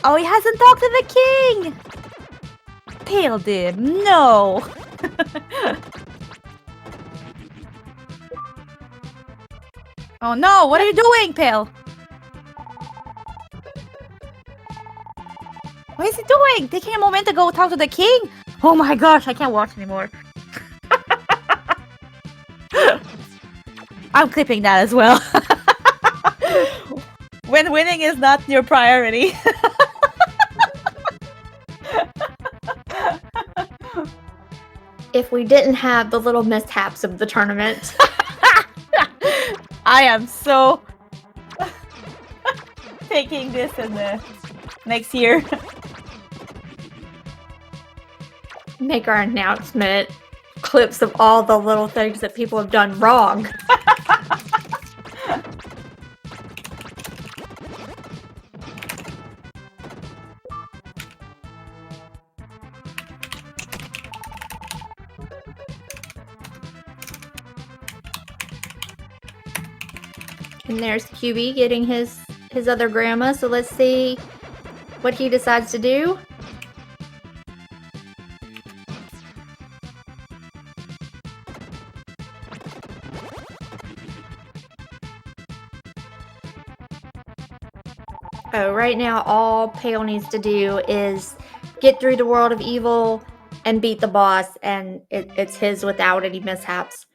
Oh, he hasn't talked to the king! PaleDim, no! Oh no, what are you doing, Pale? What is he doing? Taking a moment to go talk to the king? Oh my gosh, I can't watch anymore. I'm clipping that as well. When winning is not your priority. If we didn't have the little mishaps of the tournament. I am so taking this in the next year. Make our announcement clips of all the little things that people have done wrong. And there's QB getting his other grandma, so let's see what he decides to do. Oh, right now all Pale needs to do is get through the world of evil and beat the boss, and it's his without any mishaps.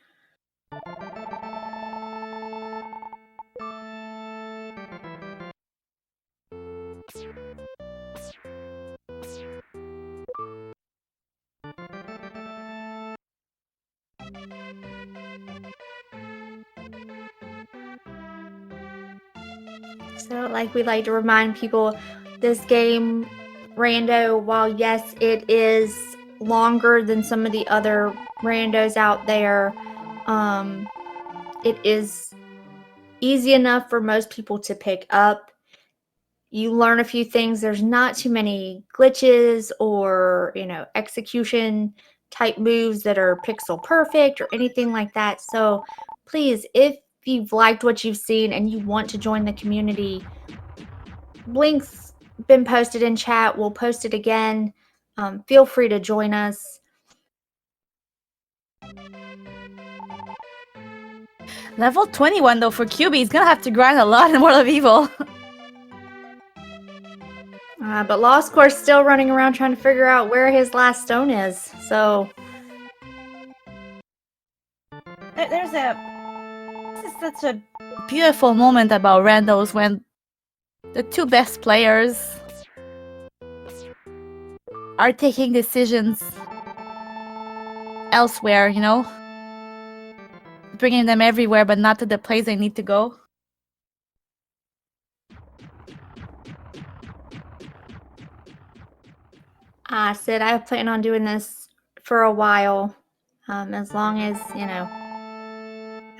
So, like we like to remind people, this game, Rando, while yes, it is longer than some of the other randos out there, it is easy enough for most people to pick up. You learn a few things. There's not too many glitches or, execution type moves that are pixel perfect or anything like that. So please, if you've liked what you've seen and you want to join the community, links been posted in chat. We'll post it again. Feel free to join us. Level 21 though for QB. He's gonna have to grind a lot in World of Evil. But LostC0re is still running around trying to figure out where his last stone is. So This is such a beautiful moment about randos when the two best players are taking decisions elsewhere, bringing them everywhere but not to the place they need to go. Sid, I plan on doing this for a while, as long as,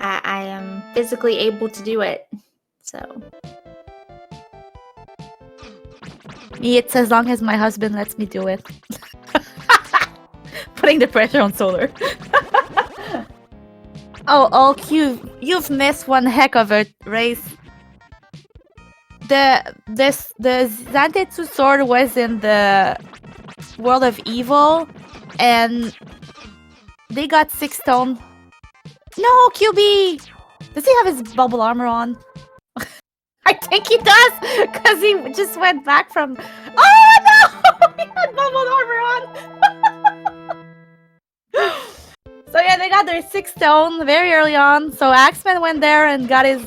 I am physically able to do it. So Me, it's as long as my husband lets me do it. Putting the pressure on ScereRe. Oh, you've missed one heck of a race. The Zantetsu sword was in the World of Evil, and they got 6 stone. No, QB! Does he have his bubble armor on? I think he does, because he just went back from... Oh no! He had bubble armor on! So yeah, they got their 6 stone very early on. So AXEMan went there and got his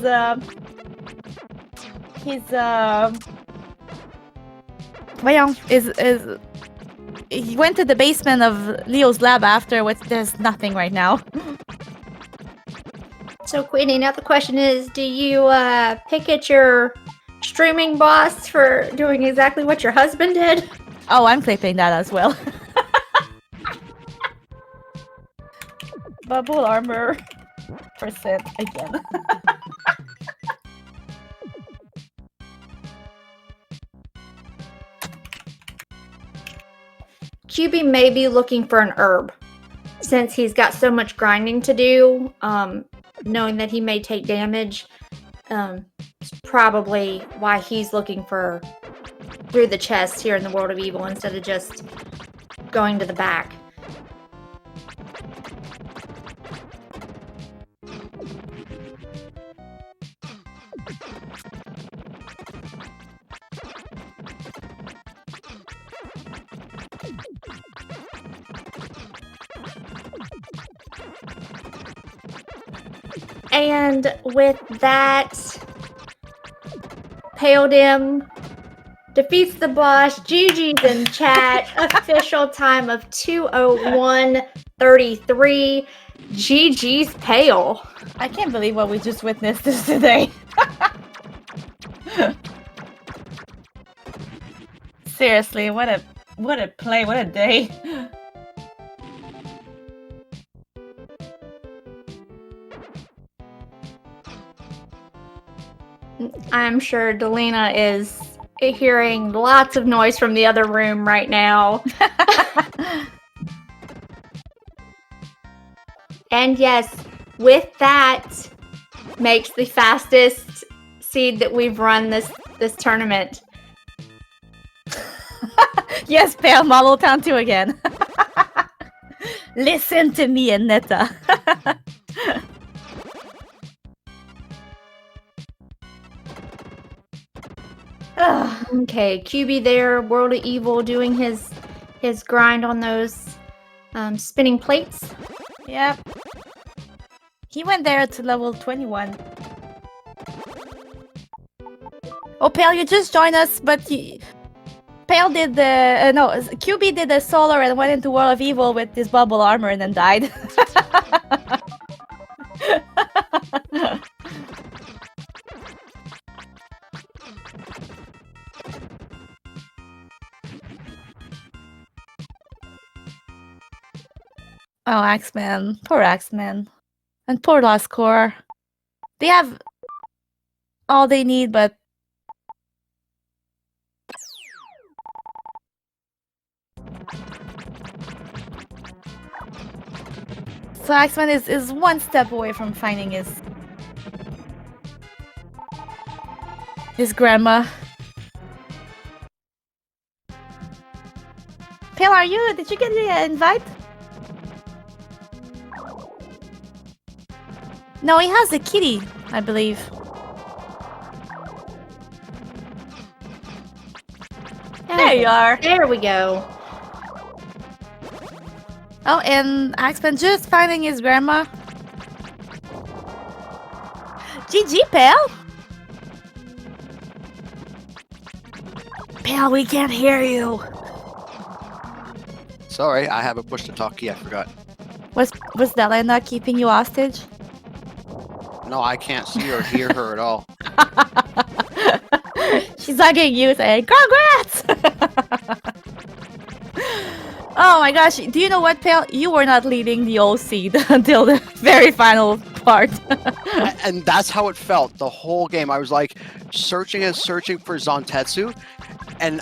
he went to the basement of Leo's lab after, which there's nothing right now. So Queenie, now the question is, do you pick at your streaming boss for doing exactly what your husband did? Oh, I'm clipping that as well. Bubble armor percent again. QB may be looking for an herb, since he's got so much grinding to do, knowing that he may take damage. It's probably why he's looking for through the chest here in the World of Evil instead of just going to the back. And with that, PaleDim defeats the boss. GG's in chat. Official time of 2:01:33. GG's Pale. I can't believe what we just witnessed this today. Seriously, what a play, what a day. I'm sure Delina is hearing lots of noise from the other room right now. And yes, with that, makes the fastest seed that we've run this tournament. Yes, Pale, Marble Town 2 again. Listen to me, Aneta. Okay, QB there, World of Evil doing his grind on those spinning plates. Yep. He went there to level 21. Oh, Pale, you just joined us, but Pale did the... no, QB did the solar and went into World of Evil with this bubble armor and then died. Oh, ALIENsCUBE. Poor ALIENsCUBE. And poor LostC0re. They have all they need, but... So ALIENsCUBE is one step away from finding his grandma. Pale, did you get the invite? No, he has a kitty, I believe. There you are. There we go. Oh, and ALIENsCUBE just finding his grandma. GG, Pale. Pale, we can't hear you. Sorry, I have a push to talk key. I forgot. Was Della not keeping you hostage? No, I can't see or hear her at all. She's hugging you saying, congrats! Oh my gosh, do you know what, Pale? You were not leading the old seed until the very final part. And that's how it felt the whole game. I was like searching for Zantetsu, and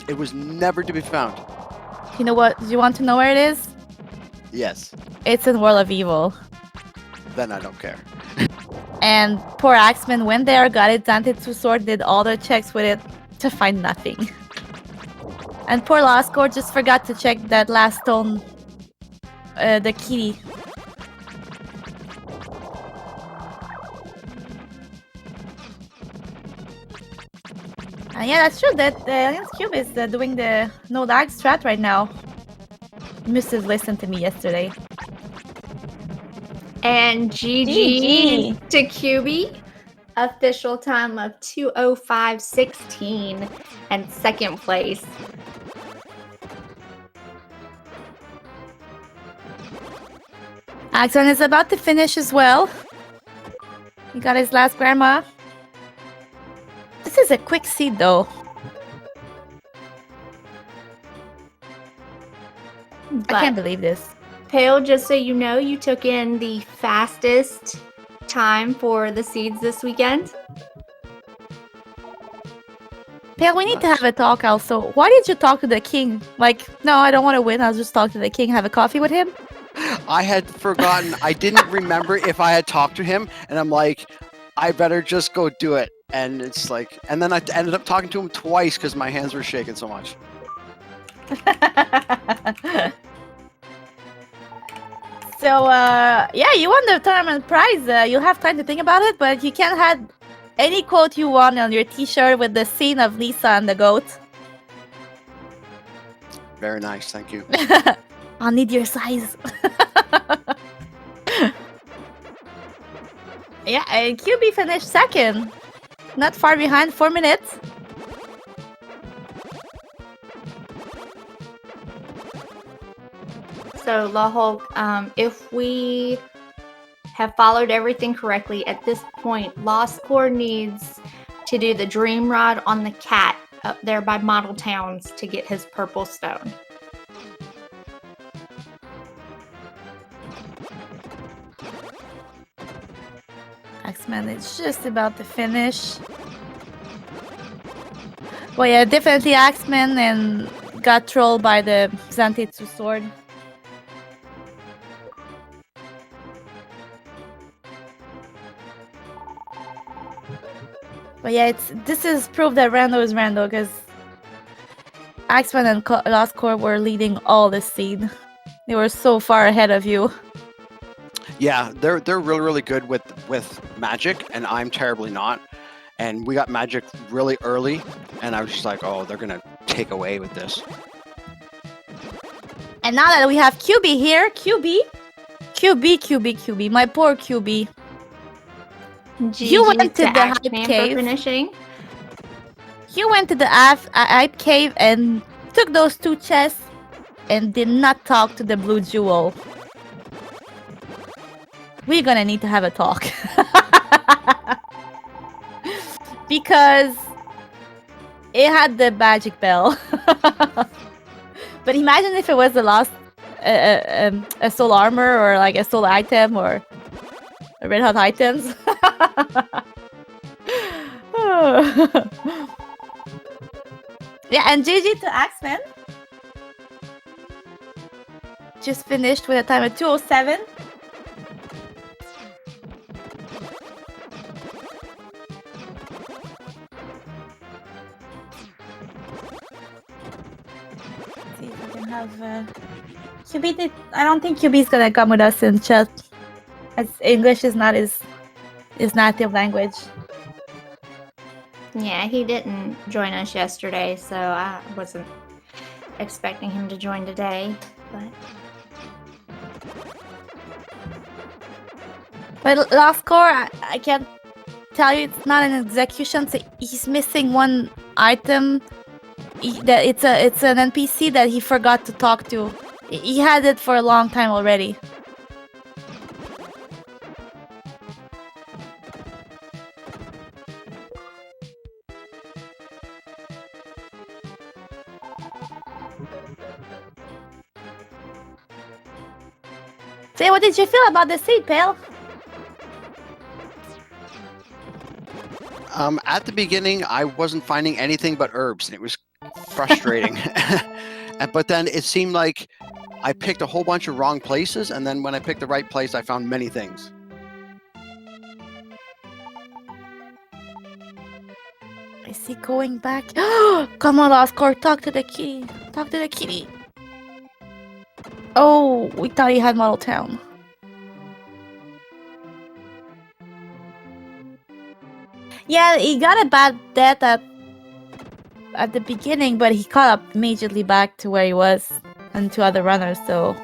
it was never to be found. You know what? Do you want to know where it is? Yes. It's in World of Evil. Then I don't care. And poor ALIENsCUBE went there, got it, SpeedGaming, did all the checks with it to find nothing. And poor LostC0re just forgot to check that last stone, the kitty. And yeah, that's true that ALIENsCUBE is doing the no lag strat right now. You must have listened to me yesterday. And GG to QB. Official time of 2:05:16 and second place. ALIENsCUBE is about to finish as well. He got his last grandma. This is a quick seed though. But I can't believe this. Pale, just so you know, you took in the fastest time for the seeds this weekend. Pale, we need to have a talk also. Why did you talk to the king? Like, no, I don't want to win. I'll just talk to the king, have a coffee with him. I had forgotten. I didn't remember if I had talked to him, and I'm like, I better just go do it. And it's like, and then I ended up talking to him twice because my hands were shaking so much. So, yeah, you won the tournament prize. You'll have time to think about it, but you can have any quote you want on your t-shirt with the scene of Lisa and the goat. Very nice, thank you. I'll need your size. Yeah, and QB finished second. Not far behind, 4 minutes. So, Lahul, if we have followed everything correctly at this point, LostC0re needs to do the dream rod on the cat up there by Model Towns to get his purple stone. ALIENsCUBE is just about to finish. Well, yeah, definitely ALIENsCUBE and got trolled by the Zantetsu sword. But yeah, this is proof that Rando is Rando, because ALIENsCUBE and LostC0re were leading all the seed. They were so far ahead of you. Yeah, they're really good with magic, and I'm terribly not. and we got magic really early, and I was just like, oh, they're gonna take away with this. And now that we have QB here, QB, my poor QB. You went to the hype cave. For finishing. You went to the hype cave and took those 2 chests and did not talk to the blue jewel. We're gonna need to have a talk. Because it had the magic bell. But imagine if it was the last a soul armor or like a soul item or a red hot items. Yeah, and GG to Axeman. Just finished with a time of 2:07. See if I can have QB. I don't think QB is gonna come with us in chat, as English is not his native language. Yeah, he didn't join us yesterday, so I wasn't expecting him to join today. But LostC0re, I can't tell you it's not an execution. So he's missing one item. It's an NPC that he forgot to talk to. He had it for a long time already. Say, what did you feel about the seed, Pale? At the beginning, I wasn't finding anything but herbs, and it was frustrating. But then it seemed like I picked a whole bunch of wrong places, and then when I picked the right place, I found many things. Is he going back? Come on, LostC0re, talk to the kitty. Talk to the kitty. Oh, we thought he had Model Town. Yeah, he got a bad death at the beginning, but he caught up immediately back to where he was and 2 other runners, so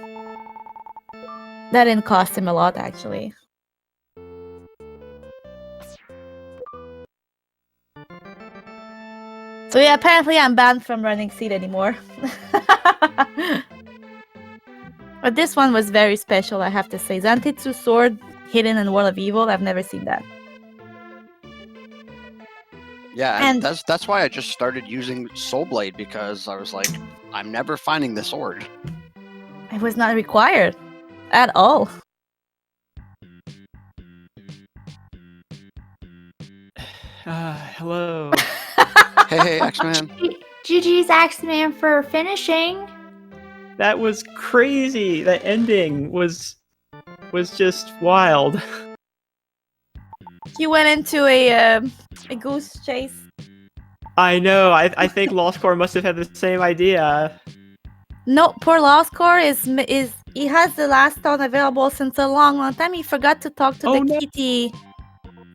that didn't cost him a lot, actually. So yeah, apparently I'm banned from running seed anymore. But this one was very special, I have to say. Zantetsu sword hidden in World of Evil. I've never seen that. Yeah, And- that's why I just started using Soul Blade, because I was like, I'm never finding the sword. It was not required at all. Hello. Hey, X-Man. GG's Axeman for finishing. That was crazy. That ending was just wild. You went into a goose chase. I know. I think LostC0re must have had the same idea. No, poor LostC0re is he has the last stone available since a long time. He forgot to talk to Oh, the no. kitty.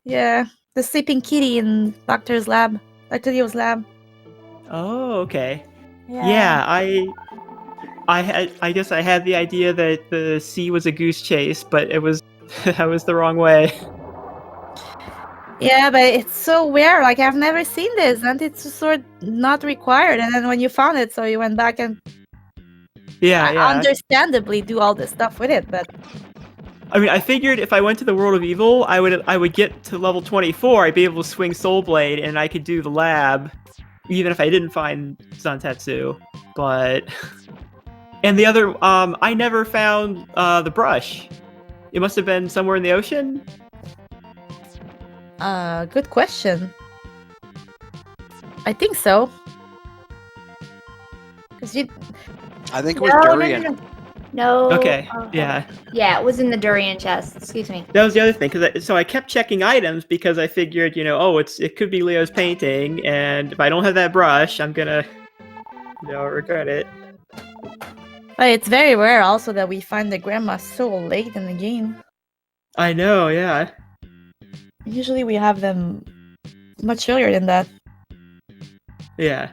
Yeah, the sleeping kitty in Dr. Leo's lab. Oh, okay. Yeah, I guess I had the idea that the sea was a goose chase, but it was I was the wrong way. Yeah, but it's so weird. Like, I've never seen this, and it's sort of not required. And then when you found it, so you went back and Yeah. understandably do all this stuff with it. But I mean, I figured if I went to the World of Evil, I would get to level 24. I'd be able to swing Soul Blade, and I could do the lab, even if I didn't find Zantetsu. But and the other, I never found the brush. It must have been somewhere in the ocean. good question. I think so. Because I think it was durian. No. Okay, yeah. Yeah, it was in the durian chest. Excuse me. That was the other thing, so I kept checking items because I figured, it could be Leo's painting, and if I don't have that brush, I'm gonna, regret it. But it's very rare also that we find the grandma so late in the game. I know, yeah. Usually we have them much earlier than that. Yeah.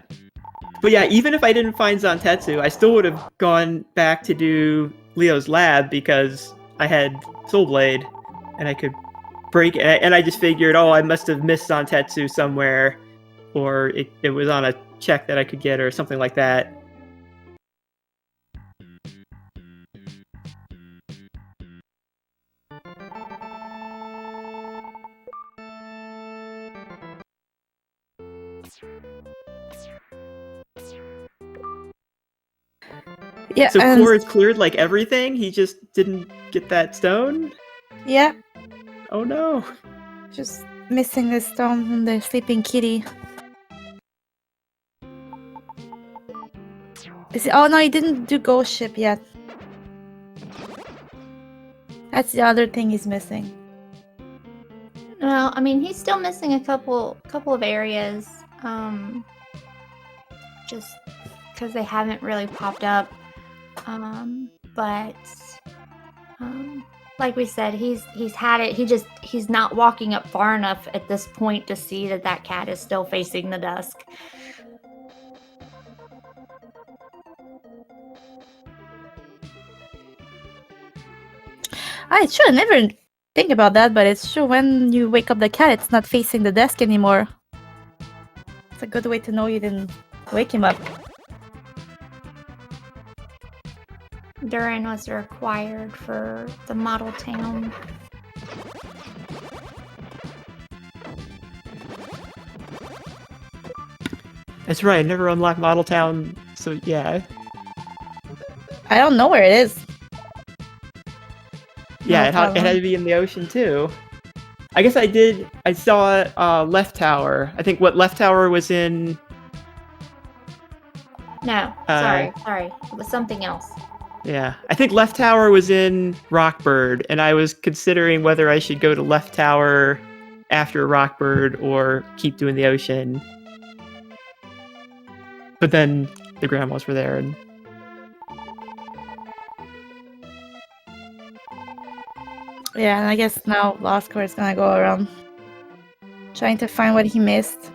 But yeah, even if I didn't find Zantetsu, I still would have gone back to do Leo's lab because I had Soul Blade and I could break it. And I just figured, oh, I must have missed Zantetsu somewhere, or it was on a check that I could get or something like that. Yeah, So and Core is cleared like everything? He just didn't get that stone? yeah, Oh no. just missing the stone from the sleeping kitty. Oh no, he didn't do Ghost Ship yet. That's the other thing he's missing. Well, I mean, he's still missing a couple of areas, just because they haven't really popped up. But like we said, he's had it. He's not walking up far enough at this point to see that cat is still facing the dusk. I should never think about that, but it's true. When you wake up the cat, it's not facing the desk anymore. It's a good way to know you didn't wake him up. Durin was required for the model town. That's right, I never unlocked Model Town, so yeah. I don't know where it is. Yeah, No it had to be in the ocean too. I guess I saw Left Tower. I think what Left Tower was in... No, sorry. It was something else. Yeah, I think Left Tower was in Rockbird, and I was considering whether I should go to Left Tower after Rockbird or keep doing the ocean. But then the grandmas were there, and Yeah, and I guess now LostC0re is gonna go around trying to find what he missed.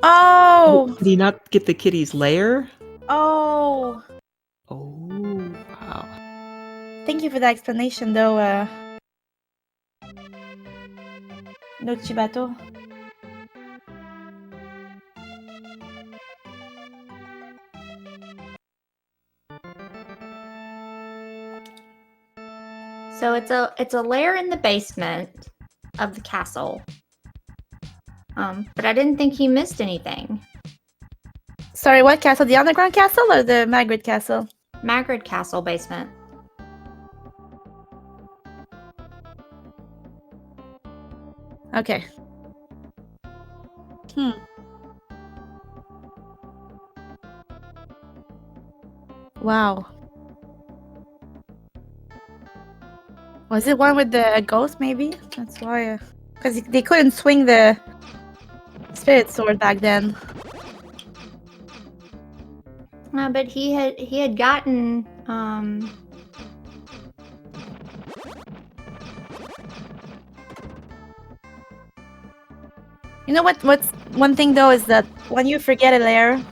Oh! did he not get the kitty's lair? Oh! Oh, wow. Thank you for that explanation, though, no Chibato. So it's a lair in the basement of the castle. But I didn't think he missed anything. Sorry, what castle? The underground castle or the Magritte castle? Magritte Castle basement. Okay. Wow. Was it one with the ghost, maybe? That's why. Because they couldn't swing the spirit sword back then. But he had gotten You know what? What's one thing though is that when you forget a lair,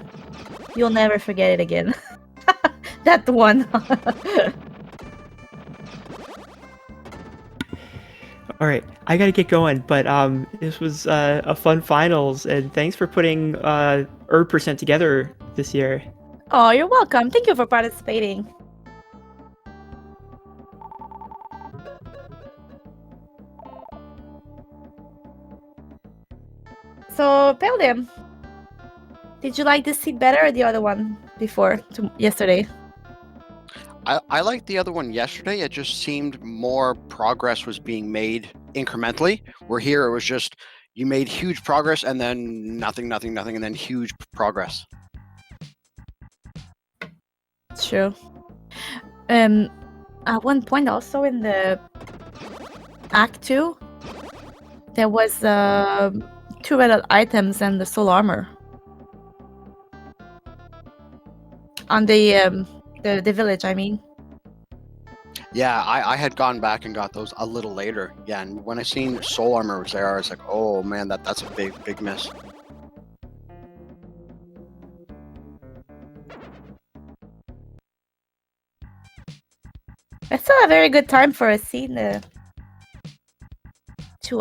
you'll never forget it again. That one. All right, I gotta get going, but this was a fun finals, and thanks for putting %% together this year. Oh, you're welcome. Thank you for participating. So, PaleDim, did you like this seed better or the other one before, yesterday? I liked the other one yesterday. It just seemed more progress was being made incrementally. Where here it was just you made huge progress and then nothing, and then huge progress. True. At one point also in the Act 2, there was 2 red items and the soul armor. On the village, I mean. Yeah, I had gone back and got those a little later. Yeah, and when I seen soul armor was there, I was like, oh man, that's a big miss. It's still a very good time for a scene.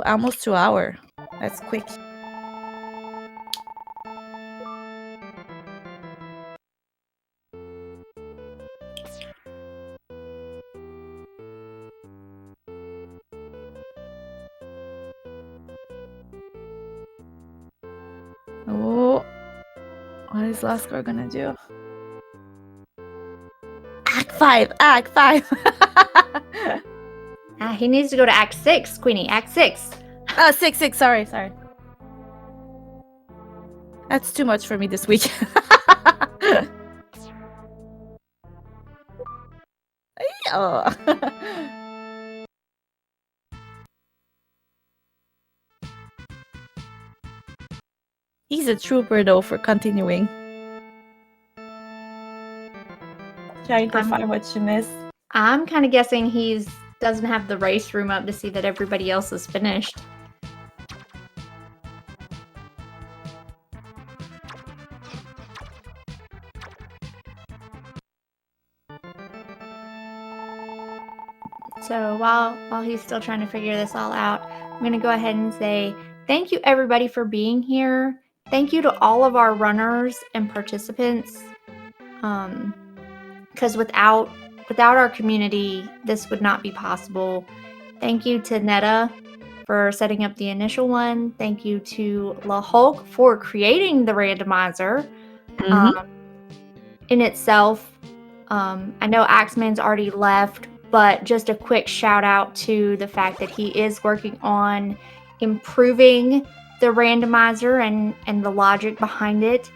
Almost 2 hours. That's quick. Oh, what is LostC0re gonna do? Act 5! Act 5! He needs to go to Act 6, Queenie. Act 6. Oh, 6. Sorry. That's too much for me this week. Oh. He's a trooper though for continuing. Trying to find what you missed. I'm kind of guessing he doesn't have the race room up to see that everybody else is finished. So while he's still trying to figure this all out, I'm going to go ahead and say thank you everybody for being here. Thank you to all of our runners and participants. Because without our community, this would not be possible. Thank you to Netta for setting up the initial one. Thank you to La Hulk for creating the randomizer. In itself, I know Axeman's already left, but just a quick shout out to the fact that he is working on improving the randomizer and the logic behind it.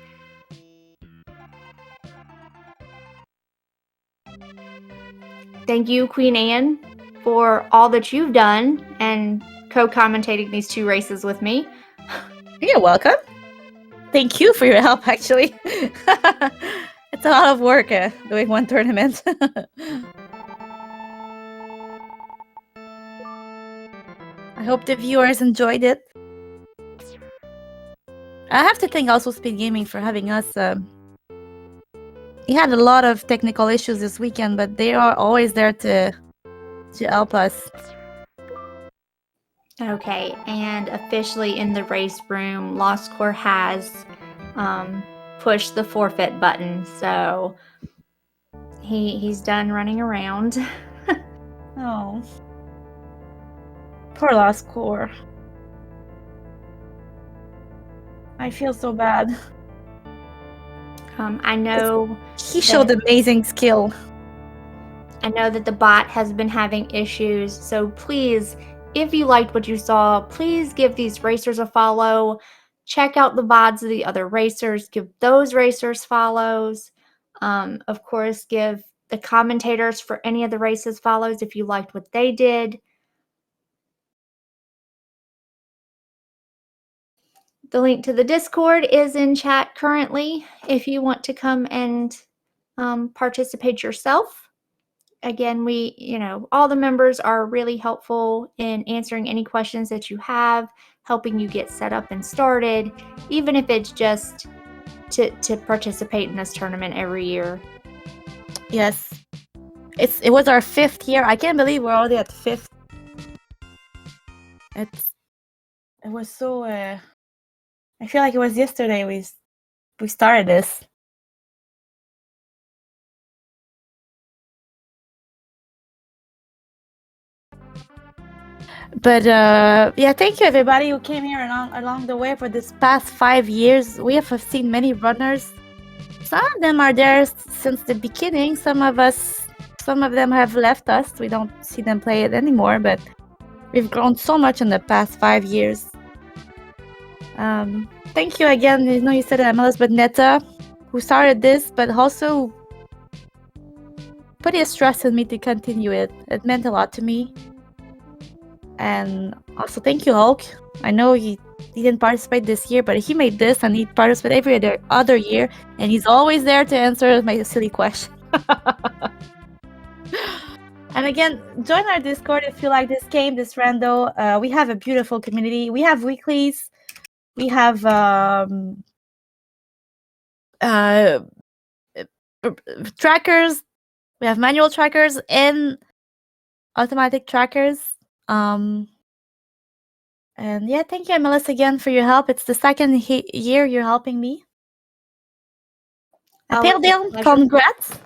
Thank you, Queen Anne, for all that you've done and co-commentating these 2 races with me. You're welcome. Thank you for your help, actually. It's a lot of work doing one tournament. I hope the viewers enjoyed it. I have to thank also SpeedGaming for having us. He had a lot of technical issues this weekend, but they are always there to help us. Okay, and officially in the race room, LostC0re has pushed the forfeit button, so he's done running around. Oh, poor LostC0re. I feel so bad. I know he showed amazing skill. I know that the bot has been having issues, so please, if you liked what you saw, please give these racers a follow. Check out the VODs of the other racers. Give those racers follows. Of course, give the commentators for any of the races follows if you liked what they did. The link to the Discord is in chat currently if you want to come and participate yourself. Again, all the members are really helpful in answering any questions that you have, helping you get set up and started, even if it's just to participate in this tournament every year. Yes. It was our 5th year. I can't believe we're already at 5th. It was so I feel like it was yesterday we started this. But yeah, thank you everybody who came here along the way for this past 5 years. We have seen many runners. Some of them are there since the beginning. Some of them have left us. We don't see them play it anymore, but we've grown so much in the past 5 years. Thank you again. You said MLS, but Netta, who started this, but also put his trust in me to continue it. It meant a lot to me. And also thank you, Hulk. I know He didn't participate this year, but he made this and he participates every other year, and he's always there to answer my silly question. And again, join our Discord if you like this game, this rando. We have a beautiful community. We have weeklies. We have trackers. We have manual trackers and automatic trackers. And yeah, thank you, Melissa, again for your help. It's the second year you're helping me. PaleDim, congrats.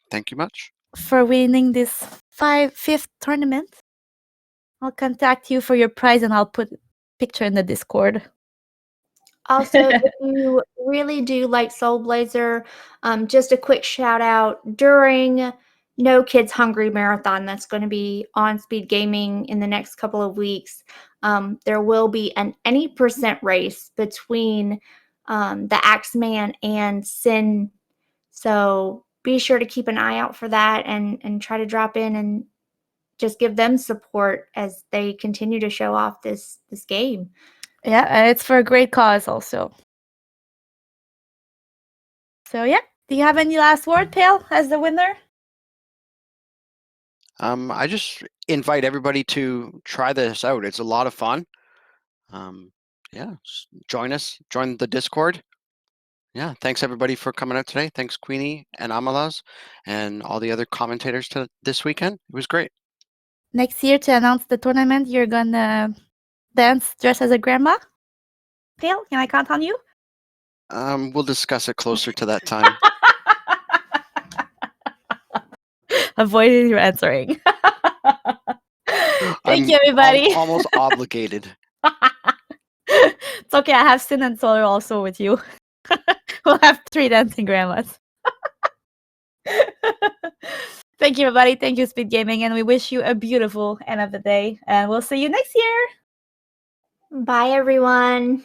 Thank you much. For winning this 5th tournament. I'll contact you for your prize and I'll put a picture in the Discord. Also, if you really do like Soul Blazer, just a quick shout out during No Kids Hungry Marathon that's going to be on Speed Gaming in the next couple of weeks. There will be an any percent race between the Axeman and Sin. So be sure to keep an eye out for that and try to drop in and just give them support as they continue to show off this game. Yeah, and it's for a great cause also. So yeah, do you have any last word, Pale, as the winner? I just invite everybody to try this out. It's a lot of fun. Yeah, join us, join the Discord. Yeah, thanks everybody for coming out today. Thanks Queenie and Amalaz and all the other commentators to this weekend. It was great. Next year to announce the tournament, you're gonna dance dressed as a grandma? Pale, can I count on you? We'll discuss it closer to that time. Avoiding your answering. Thank you, everybody. I'm almost obligated. It's okay, I have Sin and SceNe also with you. We'll have 3 dancing grandmas. Thank you, everybody. Thank you, Speed Gaming, and we wish you a beautiful end of the day. And we'll see you next year. Bye, everyone.